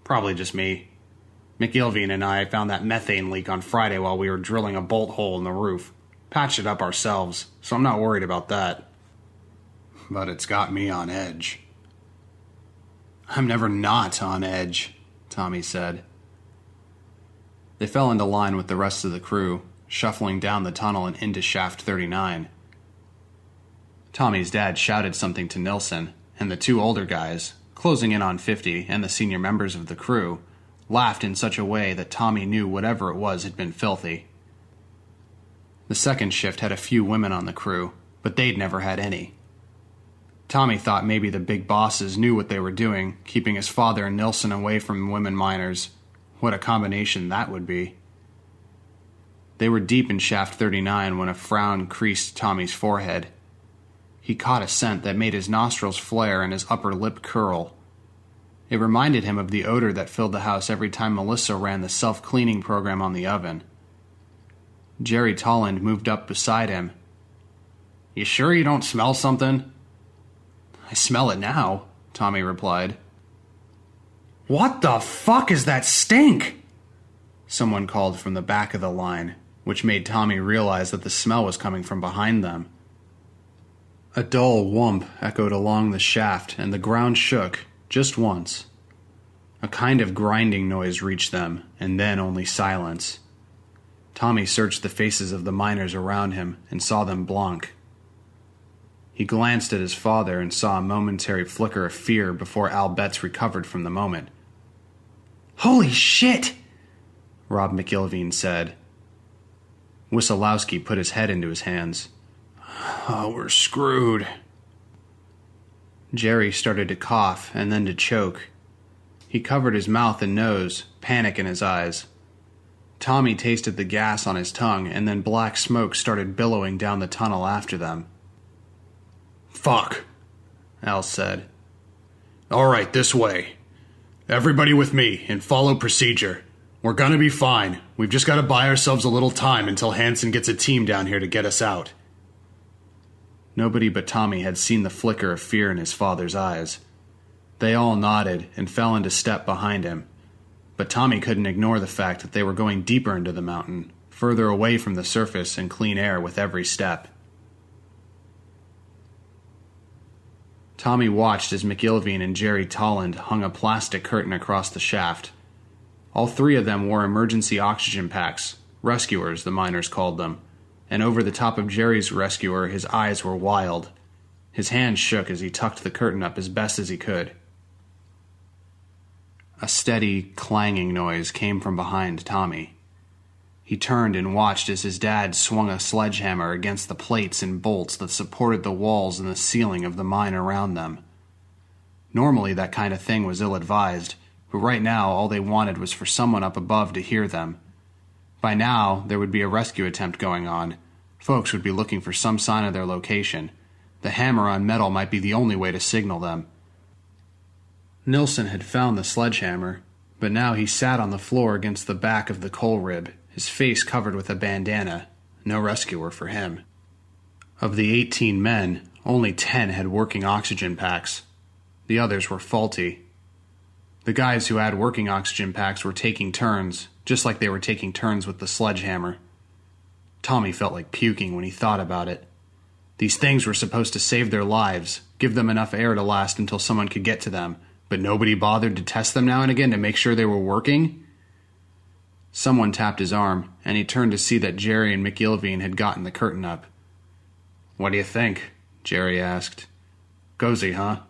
E: "Probably just me. McIlveen and I found that methane leak on Friday while we were drilling a bolt hole in the roof. Patched it up ourselves, so I'm not worried about that. But it's got me on edge." "I'm never not on edge," Tommy said. They fell into line with the rest of the crew, shuffling down the tunnel and into Shaft 39. Tommy's dad shouted something to Nilsson, and the two older guys, closing in on 50, and the senior members of the crew, laughed in such a way that Tommy knew whatever it was had been filthy. The second shift had a few women on the crew, but they'd never had any. Tommy thought maybe the big bosses knew what they were doing, keeping his father and Nilsson away from women miners. What a combination that would be. They were deep in Shaft 39 when a frown creased Tommy's forehead. He caught a scent that made his nostrils flare and his upper lip curl. It reminded him of the odor that filled the house every time Melissa ran the self-cleaning program on the oven. Jerry Tolland moved up beside him. "You sure you don't smell something?" "I smell it now," Tommy replied. "What the fuck is that stink?" Someone called from the back of the line, which made Tommy realize that the smell was coming from behind them. A dull whump echoed along the shaft, and the ground shook, just once. A kind of grinding noise reached them, and then only silence. Tommy searched the faces of the miners around him and saw them blank. He glanced at his father and saw a momentary flicker of fear before Al Betts recovered from the moment. "Holy shit!" Rob McIlveen said. Wissolowski put his head into his hands. "Oh, we're screwed." Jerry started to cough and then to choke. He covered his mouth and nose, panic in his eyes. Tommy tasted the gas on his tongue, and then black smoke started billowing down the tunnel after them. "Fuck," Al said. "All right, this way. Everybody with me, and follow procedure. We're gonna be fine. We've just gotta buy ourselves a little time until Hansen gets a team down here to get us out." Nobody but Tommy had seen the flicker of fear in his father's eyes. They all nodded and fell into step behind him, but Tommy couldn't ignore the fact that they were going deeper into the mountain, further away from the surface and clean air with every step. Tommy watched as McIlveen and Jerry Tolland hung a plastic curtain across the shaft. All three of them wore emergency oxygen packs, rescuers the miners called them, and over the top of Jerry's rescuer his eyes were wild. His hand shook as he tucked the curtain up as best as he could. A steady, clanging noise came from behind Tommy. He turned and watched as his dad swung a sledgehammer against the plates and bolts that supported the walls and the ceiling of the mine around them. Normally that kind of thing was ill-advised, but right now all they wanted was for someone up above to hear them. By now, there would be a rescue attempt going on. Folks would be looking for some sign of their location. The hammer on metal might be the only way to signal them. Nilsson had found the sledgehammer, but now he sat on the floor against the back of the coal rib, his face covered with a bandana. No rescuer for him. Of the 18 men, only 10 had working oxygen packs. The others were faulty. The guys who had working oxygen packs were taking turns, just like they were taking turns with the sledgehammer. Tommy felt like puking when he thought about it. These things were supposed to save their lives, give them enough air to last until someone could get to them, but nobody bothered to test them now and again to make sure they were working? Someone tapped his arm, and he turned to see that Jerry and McIlveen had gotten the curtain up. "What do you think?" Jerry asked. "Cozy, huh?"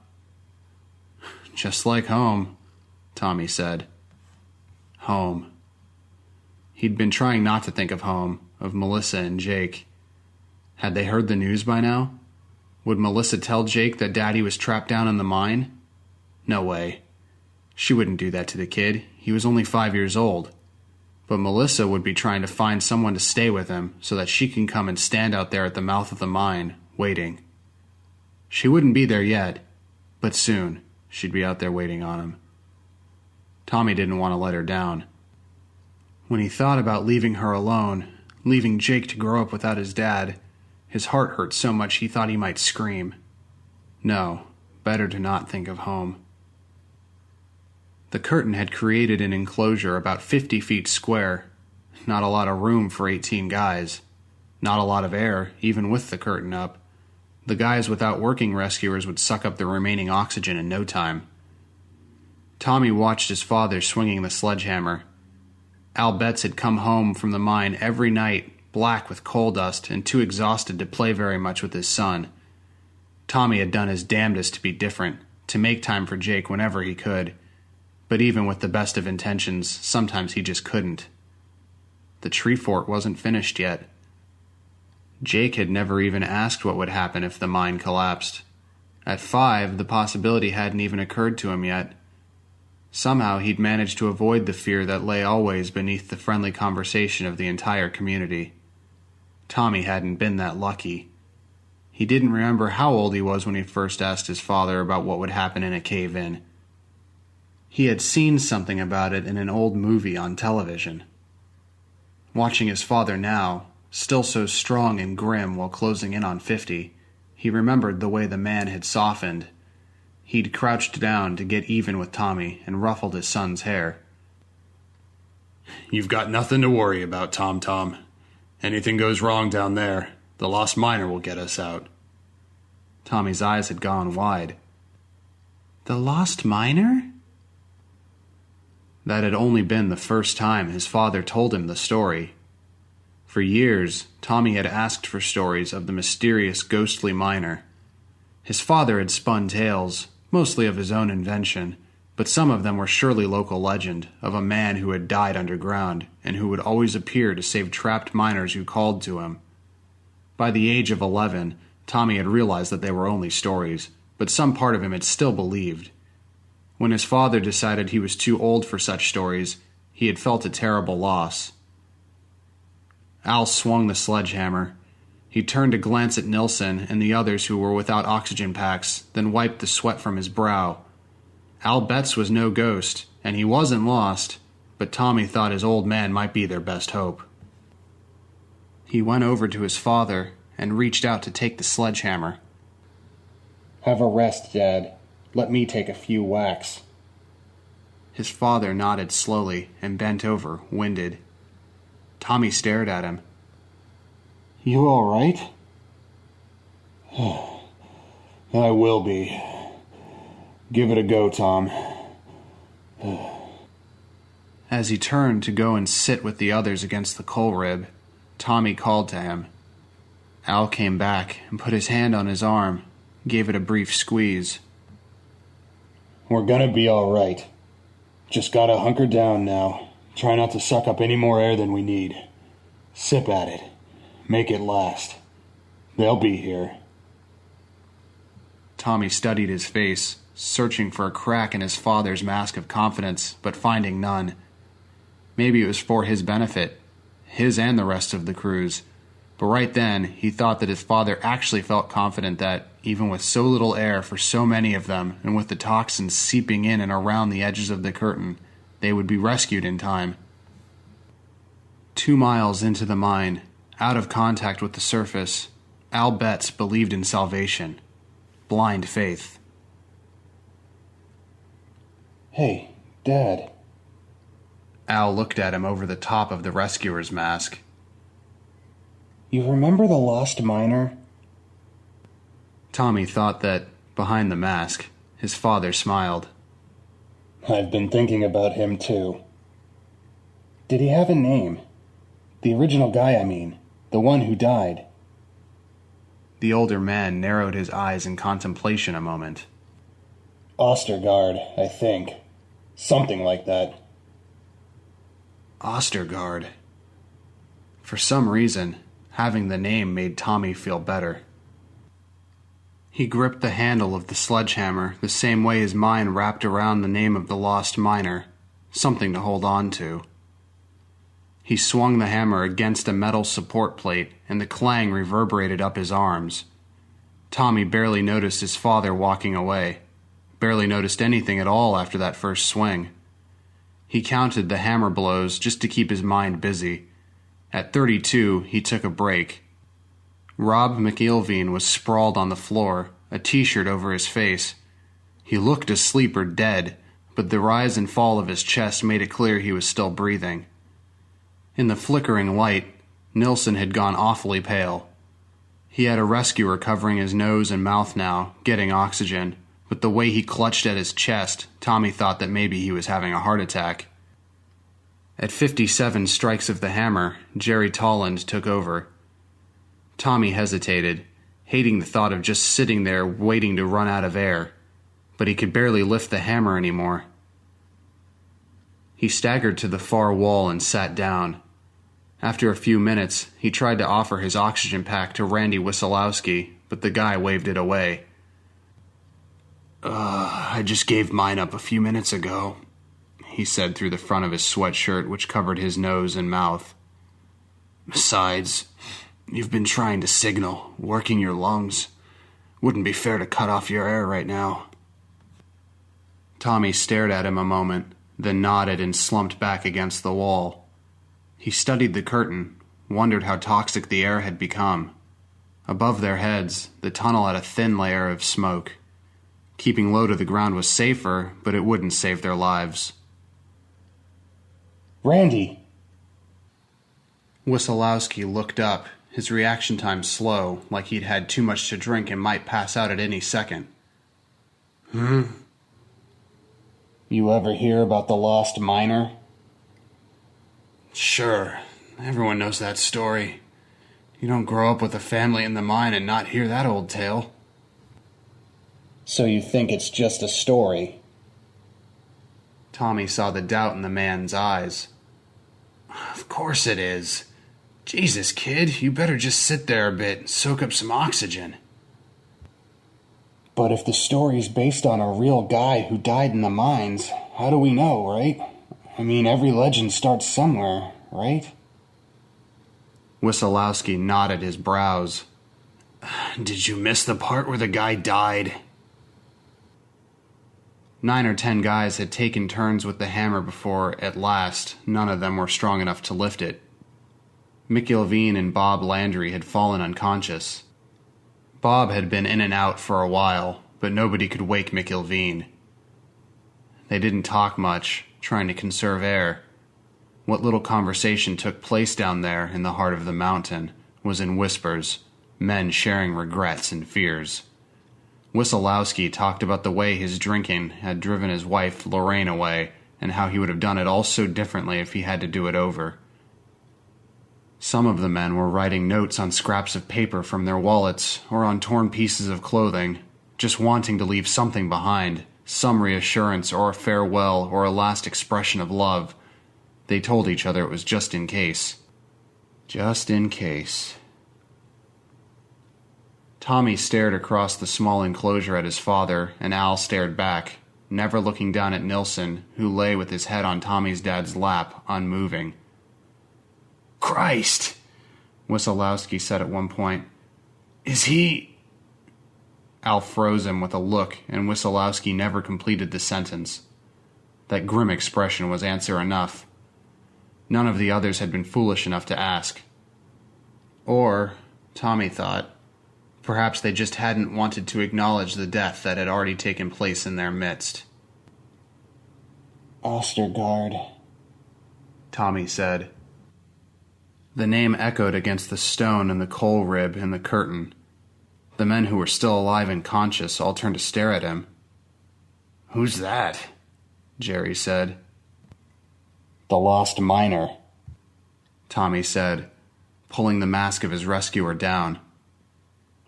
E: "Just like home," Tommy said. Home. He'd been trying not to think of home, of Melissa and Jake. Had they heard the news by now? Would Melissa tell Jake that Daddy was trapped down in the mine? No way. She wouldn't do that to the kid. He was only 5 years old. But Melissa would be trying to find someone to stay with him so that she can come and stand out there at the mouth of the mine, waiting. She wouldn't be there yet, but soon she'd be out there waiting on him. Tommy didn't want to let her down. When he thought about leaving her alone, leaving Jake to grow up without his dad, his heart hurt so much he thought he might scream. No, better to not think of home. The curtain had created an enclosure about 50 feet square. Not a lot of room for 18 guys. Not a lot of air, even with the curtain up. The guys without working rescuers would suck up the remaining oxygen in no time. Tommy watched his father swinging the sledgehammer. Al Betts had come home from the mine every night, black with coal dust and too exhausted to play very much with his son. Tommy had done his damnedest to be different, to make time for Jake whenever he could. But even with the best of intentions, sometimes he just couldn't. The tree fort wasn't finished yet. Jake had never even asked what would happen if the mine collapsed. At 5, the possibility hadn't even occurred to him yet. Somehow he'd managed to avoid the fear that lay always beneath the friendly conversation of the entire community. Tommy hadn't been that lucky. He didn't remember how old he was when he first asked his father about what would happen in a cave-in. He had seen something about it in an old movie on television. Watching his father now, still so strong and grim while closing in on 50, he remembered the way the man had softened. He'd crouched down to get even with Tommy and ruffled his son's hair. "You've got nothing to worry about, Tom. Anything goes wrong down there, the lost miner will get us out." Tommy's eyes had gone wide. The lost miner? That had only been the first time his father told him the story. For years, Tommy had asked for stories of the mysterious ghostly miner. His father had spun tales, mostly of his own invention, but some of them were surely local legend, of a man who had died underground and who would always appear to save trapped miners who called to him. By the age of 11, Tommy had realized that they were only stories, but some part of him had still believed. When his father decided he was too old for such stories, he had felt a terrible loss. Al swung the sledgehammer. He turned to glance at Nilsson and the others who were without oxygen packs, then wiped the sweat from his brow. Al Betts was no ghost, and he wasn't lost, but Tommy thought his old man might be their best hope. He went over to his father and reached out to take the sledgehammer. "Have a rest, Dad. Let me take a few whacks." His father nodded slowly and bent over, winded. Tommy stared at him. "You all right?" "I will be. Give it a go, Tom." As he turned to go and sit with the others against the coal rib, Tommy called to him. Al came back and put his hand on his arm, gave it a brief squeeze. "We're gonna be all right. Just gotta hunker down now. Try not to suck up any more air than we need. Sip at it. Make it last. They'll be here." Tommy studied his face, searching for a crack in his father's mask of confidence, but finding none. Maybe it was for his benefit, his and the rest of the crew's. But right then, he thought that his father actually felt confident that, even with so little air for so many of them, and with the toxins seeping in and around the edges of the curtain, they would be rescued in time. 2 miles into the mine, out of contact with the surface, Al Betts believed in salvation. Blind faith. "Hey, Dad." Al looked at him over the top of the rescuer's mask. "You remember the lost miner?" Tommy thought that, behind the mask, his father smiled. "I've been thinking about him, too." "Did he have a name? The original guy, I mean. The one who died." The older man narrowed his eyes in contemplation a moment. "Ostergaard, I think. Something like that." Ostergaard. For some reason, having the name made Tommy feel better. He gripped the handle of the sledgehammer the same way his mind wrapped around the name of the lost miner, something to hold on to. He swung the hammer against a metal support plate, and the clang reverberated up his arms. Tommy barely noticed his father walking away, barely noticed anything at all after that first swing. He counted the hammer blows just to keep his mind busy. At 32, he took a break. Rob McIlveen was sprawled on the floor, a t-shirt over his face. He looked asleep or dead, but the rise and fall of his chest made it clear he was still breathing. In the flickering light, Nilsson had gone awfully pale. He had a rescuer covering his nose and mouth now, getting oxygen, but the way he clutched at his chest, Tommy thought that maybe he was having a heart attack. At 57 strikes of the hammer, Jerry Tolland took over. Tommy hesitated, hating the thought of just sitting there waiting to run out of air, but he could barely lift the hammer anymore. He staggered to the far wall and sat down. After a few minutes, he tried to offer his oxygen pack to Randy Wissolowski, but the guy waved it away. I just gave mine up a few minutes ago," he said through the front of his sweatshirt, which covered his nose and mouth. "Besides, you've been trying to signal, working your lungs. Wouldn't be fair to cut off your air right now." Tommy stared at him a moment, then nodded and slumped back against the wall. He studied the curtain, wondered how toxic the air had become. Above their heads, the tunnel had a thin layer of smoke. Keeping low to the ground was safer, but it wouldn't save their lives. "Randy!" Wissolowski looked up, his reaction time slow, like he'd had too much to drink and might pass out at any second. You ever hear about the lost miner? Sure, everyone knows that story. You don't grow up with a family in the mine and not hear that old tale. So you think it's just a story? Tommy saw the doubt in the man's eyes. Of course it is. Jesus, kid, you better just sit there a bit and soak up some oxygen. But if the story's based on a real guy who died in the mines, how do we know, right? I mean, every legend starts somewhere, right? Wieselowski knotted his brows. Did you miss the part where the guy died? 9 or 10 guys had taken turns with the hammer before, at last, none of them were strong enough to lift it. Mickey Levine and Bob Landry had fallen unconscious. Bob had been in and out for a while, but nobody could wake Mickey Levine. They didn't talk much, trying to conserve air. What little conversation took place down there in the heart of the mountain was in whispers, men sharing regrets and fears. Wieselowski talked about the way his drinking had driven his wife Lorraine away, and how he would have done it all so differently if he had to do it over. Some of the men were writing notes on scraps of paper from their wallets or on torn pieces of clothing, just wanting to leave something behind, some reassurance or a farewell or a last expression of love. They told each other it was just in case. Just in case. Tommy stared across the small enclosure at his father, and Al stared back, never looking down at Nilsson, who lay with his head on Tommy's dad's lap, unmoving. Christ! Wieselowski said at one point. Is he... Al froze him with a look, and Wieselowski never completed the sentence. That grim expression was answer enough. None of the others had been foolish enough to ask. Or, Tommy thought, perhaps they just hadn't wanted to acknowledge the death that had already taken place in their midst. Ostergaard, Tommy said. The name echoed against the stone and the coal rib in the curtain. The men who were still alive and conscious all turned to stare at him. Who's that? Jerry said. The lost miner, Tommy said, pulling the mask of his rescuer down.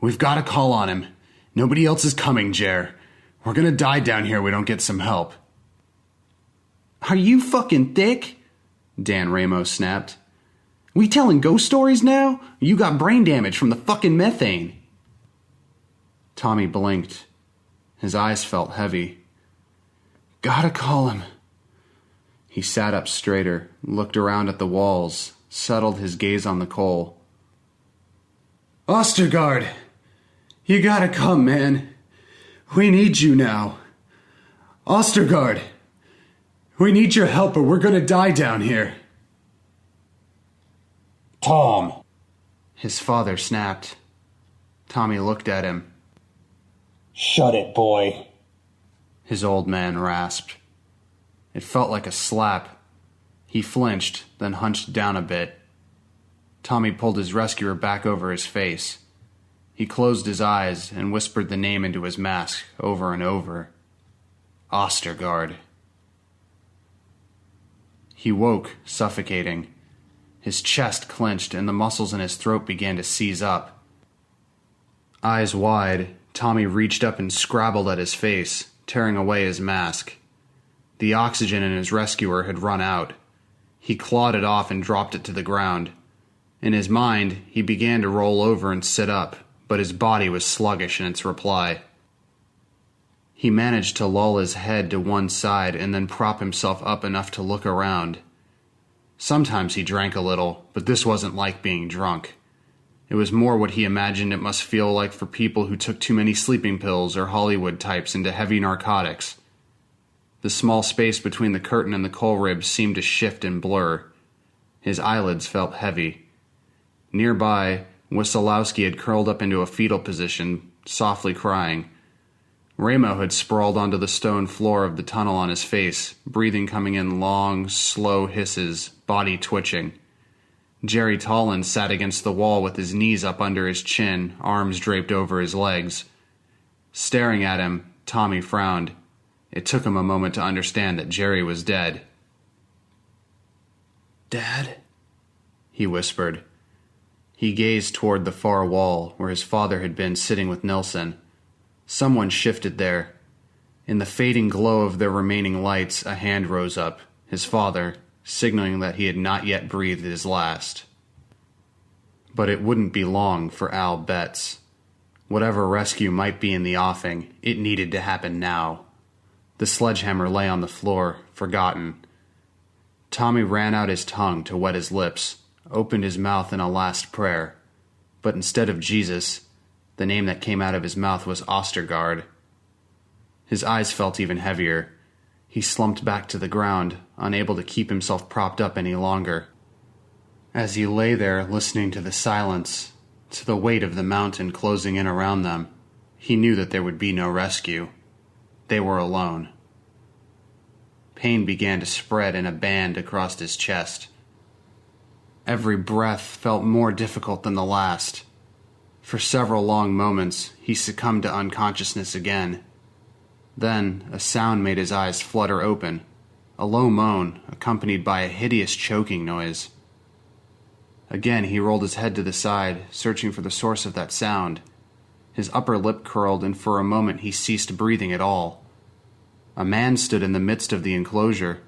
E: We've got to call on him. Nobody else is coming, Jer. We're gonna die down here if we don't get some help. Are you fucking thick? Dan Ramos snapped. We telling ghost stories now? You got brain damage from the fucking methane. Tommy blinked. His eyes felt heavy. Gotta call him. He sat up straighter, looked around at the walls, settled his gaze on the coal. Ostergaard! You gotta come, man. We need you now. Ostergaard! We need your help or we're gonna die down here. Tom! His father snapped. Tommy looked at him. Shut it, boy. His old man rasped. It felt like a slap. He flinched, then hunched down a bit. Tommy pulled his rescuer back over his face. He closed his eyes and whispered the name into his mask over and over. Ostergaard. He woke, suffocating. His chest clenched and the muscles in his throat began to seize up. Eyes wide, Tommy reached up and scrabbled at his face, tearing away his mask. The oxygen in his rescuer had run out. He clawed it off and dropped it to the ground. In his mind, he began to roll over and sit up, but his body was sluggish in its reply. He managed to lull his head to one side and then prop himself up enough to look around. Sometimes he drank a little, but this wasn't like being drunk. It was more what he imagined it must feel like for people who took too many sleeping pills or Hollywood types into heavy narcotics. The small space between the curtain and the coal ribs seemed to shift and blur. His eyelids felt heavy. Nearby, Wieselowski had curled up into a fetal position, softly crying. Ramo had sprawled onto the stone floor of the tunnel on his face, breathing coming in long, slow hisses, body twitching. Jerry Tollin sat against the wall with his knees up under his chin, arms draped over his legs. Staring at him, Tommy frowned. It took him a moment to understand that Jerry was dead. "Dad?" he whispered. He gazed toward the far wall where his father had been sitting with Nelson. Someone shifted there. In the fading glow of their remaining lights, a hand rose up, his father, signaling that he had not yet breathed his last. But it wouldn't be long for Al Betts. Whatever rescue might be in the offing, it needed to happen now. The sledgehammer lay on the floor, forgotten. Tommy ran out his tongue to wet his lips, opened his mouth in a last prayer. But instead of Jesus, the name that came out of his mouth was Ostergaard. His eyes felt even heavier. He slumped back to the ground, unable to keep himself propped up any longer. As he lay there listening to the silence, to the weight of the mountain closing in around them, he knew that there would be no rescue. They were alone. Pain began to spread in a band across his chest. Every breath felt more difficult than the last. For several long moments, he succumbed to unconsciousness again. Then, a sound made his eyes flutter open, a low moan accompanied by a hideous choking noise. Again he rolled his head to the side, searching for the source of that sound. His upper lip curled, and for a moment he ceased breathing at all. A man stood in the midst of the enclosure.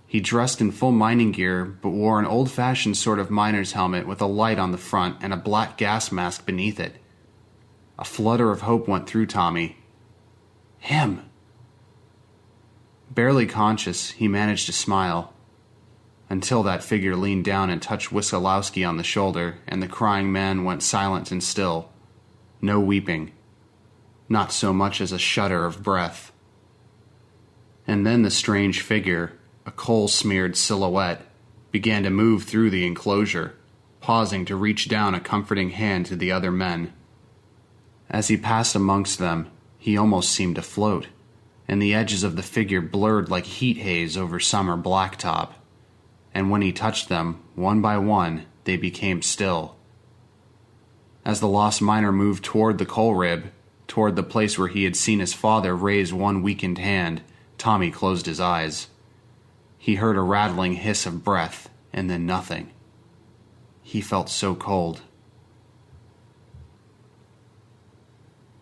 E: He dressed in full mining gear, but wore an old-fashioned sort of miner's helmet with a light on the front and a black gas mask beneath it. A flutter of hope went through Tommy. Him! Barely conscious, he managed to smile, until that figure leaned down and touched Wiskolowski on the shoulder, and the crying man went silent and still. No weeping. Not so much as a shudder of breath. And then the strange figure, a coal-smeared silhouette, began to move through the enclosure, pausing to reach down a comforting hand to the other men. As he passed amongst them, he almost seemed to float, and the edges of the figure blurred like heat haze over summer blacktop. And when he touched them, one by one, they became still. As the lost miner moved toward the coal rib, toward the place where he had seen his father raise one weakened hand, Tommy closed his eyes. He heard a rattling hiss of breath, and then nothing. He felt so cold.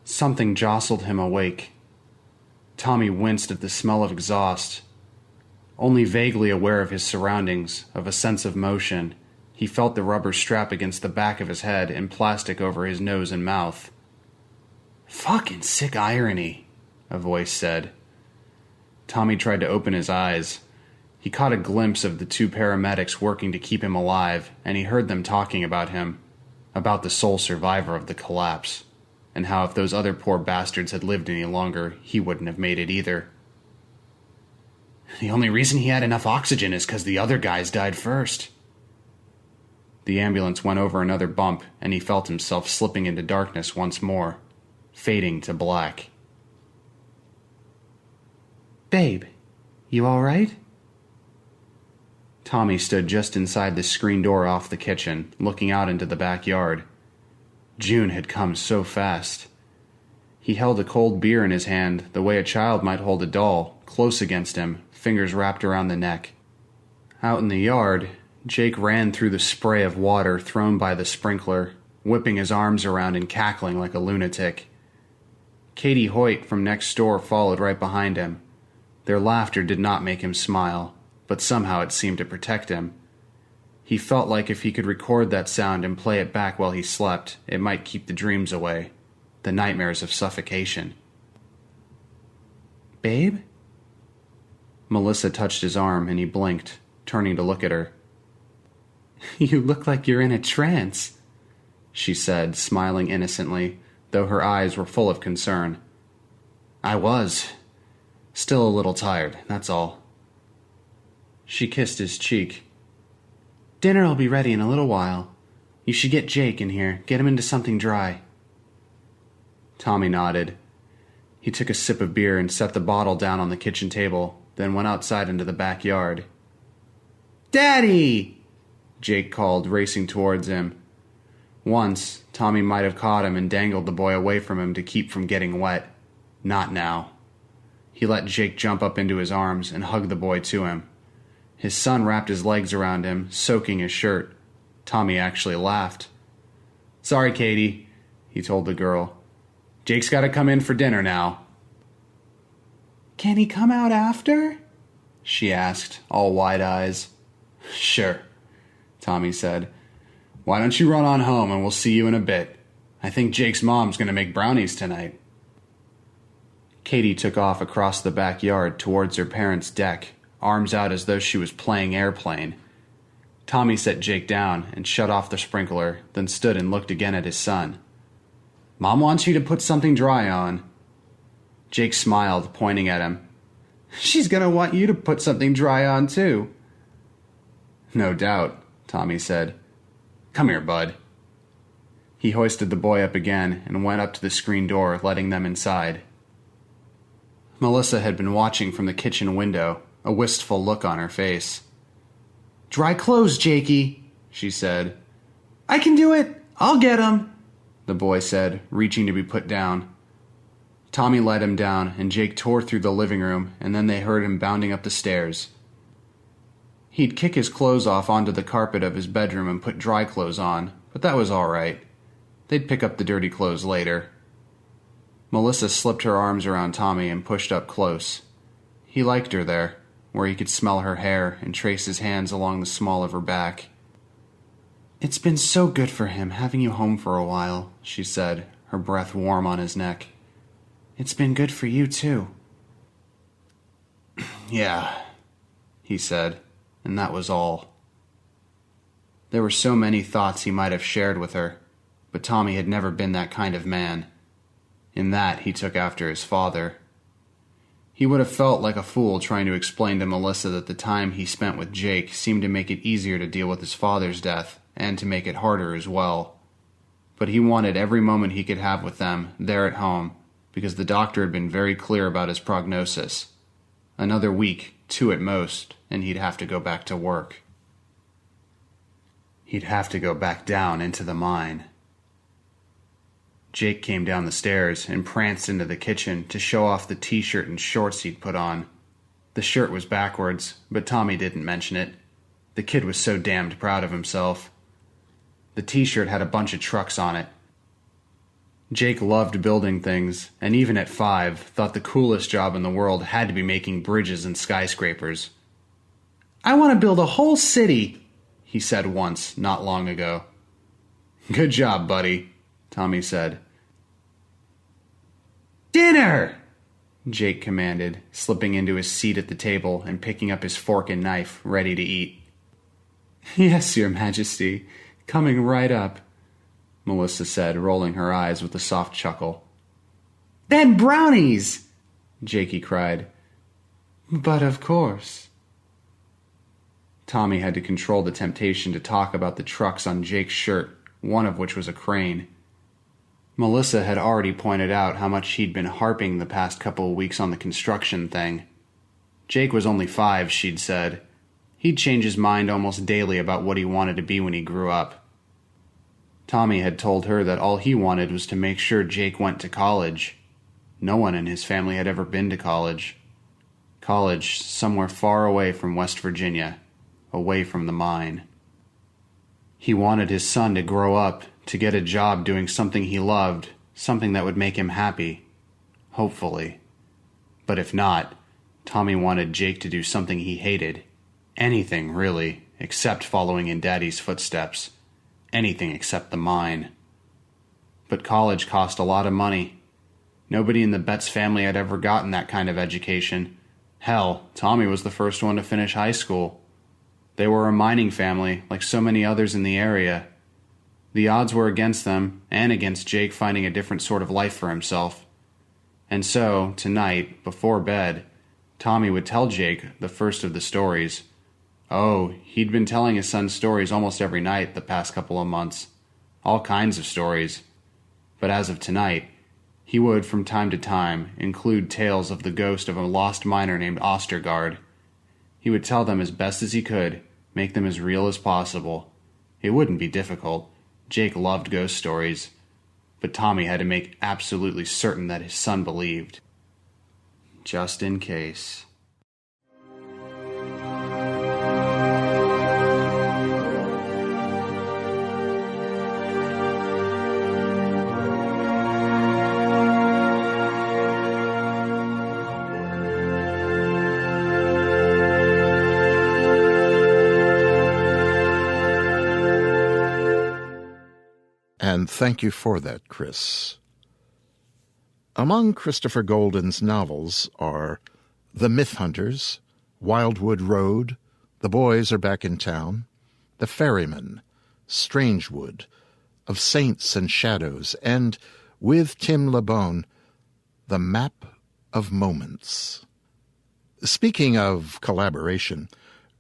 E: Something jostled him awake. Tommy winced at the smell of exhaust. Only vaguely aware of his surroundings, of a sense of motion, he felt the rubber strap against the back of his head and plastic over his nose and mouth. "Fucking sick irony," a voice said. Tommy tried to open his eyes. He caught a glimpse of the two paramedics working to keep him alive, and he heard them talking about him, about the sole survivor of the collapse, and how if those other poor bastards had lived any longer, he wouldn't have made it either. "The only reason he had enough oxygen is because the other guys died first." The ambulance went over another bump, and he felt himself slipping into darkness once more, fading to black. "Babe, you all right?" Tommy stood just inside the screen door off the kitchen, looking out into the backyard. June had come so fast. He held a cold beer in his hand, the way a child might hold a doll, close against him, fingers wrapped around the neck. Out in the yard, Jake ran through the spray of water thrown by the sprinkler, whipping his arms around and cackling like a lunatic. Katie Hoyt from next door followed right behind him. Their laughter did not make him smile, but somehow it seemed to protect him. He felt like if he could record that sound and play it back while he slept, it might keep the dreams away, the nightmares of suffocation. "Babe?" Melissa touched his arm and he blinked, turning to look at her. "You look like you're in a trance," she said, smiling innocently, though her eyes were full of concern. "I was. Still a little tired, that's all." She kissed his cheek. "Dinner'll be ready in a little while. You should get Jake in here, get him into something dry." Tommy nodded. He took a sip of beer and set the bottle down on the kitchen table, then went outside into the backyard. "Daddy!" Jake called, racing towards him. Once, Tommy might have caught him and dangled the boy away from him to keep from getting wet. Not now. He let Jake jump up into his arms and hug the boy to him. His son wrapped his legs around him, soaking his shirt. Tommy actually laughed. "Sorry, Katie," he told the girl. "Jake's got to come in for dinner now." "Can he come out after?" she asked, all wide eyes. "Sure," Tommy said. "Why don't you run on home and we'll see you in a bit. I think Jake's mom's going to make brownies tonight." Katie took off across the backyard towards her parents' deck, arms out as though she was playing airplane. Tommy set Jake down and shut off the sprinkler, then stood and looked again at his son. "Mom wants you to put something dry on." Jake smiled, pointing at him. "She's going to want you to put something dry on, too." "No doubt," Tommy said. "Come here, bud." He hoisted the boy up again and went up to the screen door, letting them inside. Melissa had been watching from the kitchen window, a wistful look on her face. "Dry clothes, Jakey," she said. "I can do it. I'll get 'em," the boy said, reaching to be put down. Tommy led him down, and Jake tore through the living room, and then they heard him bounding up the stairs. He'd kick his clothes off onto the carpet of his bedroom and put dry clothes on, but that was all right. They'd pick up the dirty clothes later. Melissa slipped her arms around Tommy and pushed up close. He liked her there, where he could smell her hair and trace his hands along the small of her back. "It's been so good for him having you home for a while," she said, her breath warm on his neck. "It's been good for you, too." "Yeah," he said, and that was all. There were so many thoughts he might have shared with her, but Tommy had never been that kind of man. In that, he took after his father. He would have felt like a fool trying to explain to Melissa that the time he spent with Jake seemed to make it easier to deal with his father's death, and to make it harder as well. But he wanted every moment he could have with them, there at home, because the doctor had been very clear about his prognosis. Another week, 2 at most, and he'd have to go back to work. He'd have to go back down into the mine. Jake came down the stairs and pranced into the kitchen to show off the t-shirt and shorts he'd put on. The shirt was backwards, but Tommy didn't mention it. The kid was so damned proud of himself. The t-shirt had a bunch of trucks on it. Jake loved building things, and even at 5, thought the coolest job in the world had to be making bridges and skyscrapers. "I want to build a whole city," he said once, not long ago. "Good job, buddy," Tommy said. "Dinner!" Jake commanded, slipping into his seat at the table and picking up his fork and knife, ready to eat. "Yes, Your Majesty, coming right up," Melissa said, rolling her eyes with a soft chuckle. "Then brownies!" Jakey cried. "But of course." Tommy had to control the temptation to talk about the trucks on Jake's shirt, one of which was a crane. Melissa had already pointed out how much he'd been harping the past couple of weeks on the construction thing. Jake was only 5, she'd said. He'd change his mind almost daily about what he wanted to be when he grew up. Tommy had told her that all he wanted was to make sure Jake went to college. No one in his family had ever been to college. College somewhere far away from West Virginia, away from the mine. He wanted his son to grow up, to get a job doing something he loved, something that would make him happy. Hopefully. But if not, Tommy wanted Jake to do something he hated. Anything, really, except following in Daddy's footsteps. Anything except the mine. But college cost a lot of money. Nobody in the Betts family had ever gotten that kind of education. Hell, Tommy was the first one to finish high school. They were a mining family, like so many others in the area. The odds were against them, and against Jake finding a different sort of life for himself. And so, tonight, before bed, Tommy would tell Jake the first of the stories. Oh, he'd been telling his son stories almost every night the past couple of months. All kinds of stories. But as of tonight, he would, from time to time, include tales of the ghost of a lost miner named Ostergaard. He would tell them as best as he could, make them as real as possible. It wouldn't be difficult. Jake loved ghost stories, but Tommy had to make absolutely certain that his son believed. Just in case.
C: And thank you for that, Chris. Among Christopher Golden's novels are The Myth Hunters, Wildwood Road, The Boys Are Back in Town, The Ferryman, Strangewood, Of Saints and Shadows, and, with Tim LeBone, The Map of Moments. Speaking of collaboration,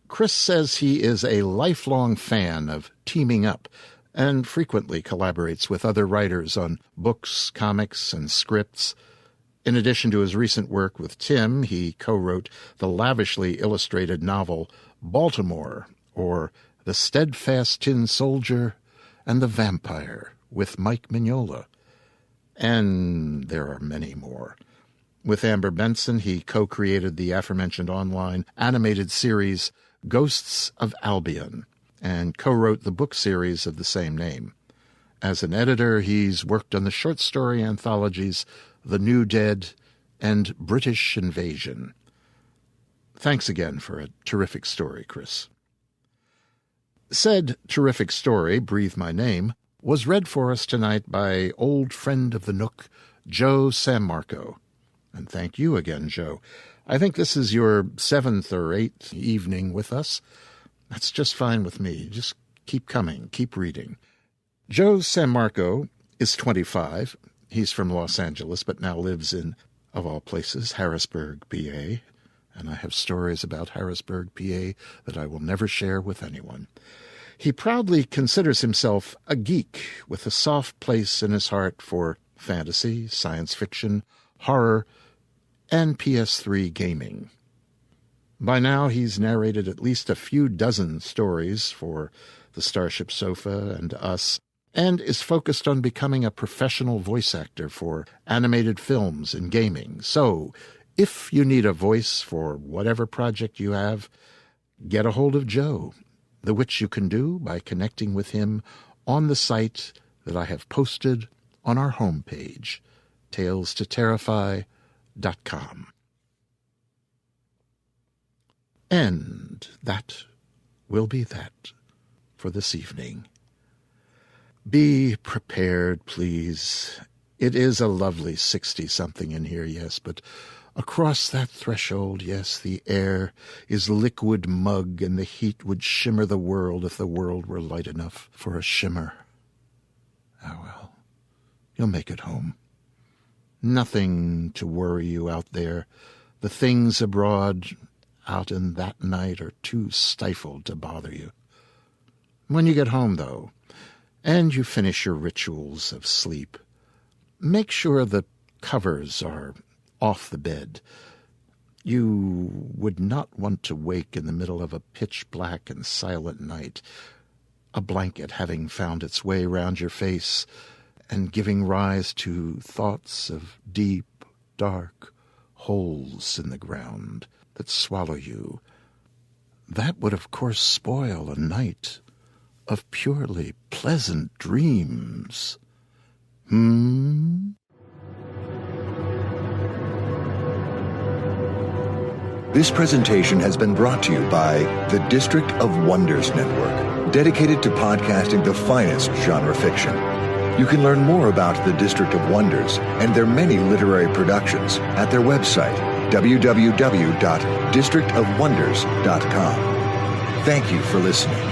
C: Chris says he is a lifelong fan of teaming up and frequently collaborates with other writers on books, comics, and scripts. In addition to his recent work with Tim, he co-wrote the lavishly illustrated novel Baltimore, or The Steadfast Tin Soldier and the Vampire, with Mike Mignola. And there are many more. With Amber Benson, he co-created the aforementioned online animated series Ghosts of Albion, and co-wrote the book series of the same name. As an editor, he's worked on the short story anthologies The New Dead and British Invasion. Thanks again for a terrific story, Chris. Said terrific story, Breathe My Name, was read for us tonight by old friend of the Nook, Joe Sammarco. And thank you again, Joe. I think this is your 7th or 8th evening with us. That's just fine with me. Just keep coming, keep reading. Joe Sammarco is 25. He's from Los Angeles, but now lives in, of all places, Harrisburg, PA. And I have stories about Harrisburg, PA that I will never share with anyone. He proudly considers himself a geek with a soft place in his heart for fantasy, science fiction, horror, and PS3 gaming. By now, he's narrated at least a few dozen stories for the Starship Sofa and Us, and is focused on becoming a professional voice actor for animated films and gaming. So, if you need a voice for whatever project you have, get a hold of Joe, the which you can do by connecting with him on the site that I have posted on our homepage, talestoterrify.com. And that will be that for this evening. Be prepared, please. It is a lovely 60-something in here, yes, but across that threshold, yes, the air is liquid mug, and the heat would shimmer the world if the world were light enough for a shimmer. Ah, well, you'll make it home. Nothing to worry you out there. The things abroad out in that night are too stifled to bother you. When you get home, though, and you finish your rituals of sleep, make sure the covers are off the bed. You would not want to wake in the middle of a pitch-black and silent night, a blanket having found its way round your face and giving rise to thoughts of deep, dark holes in the ground that swallow you. That would, of course, spoil a night of purely pleasant dreams.
B: This presentation has been brought to you by the District of Wonders Network, dedicated to podcasting the finest genre fiction. You can learn more about the District of Wonders and their many literary productions at their website, www.districtofwonders.com. Thank you for listening.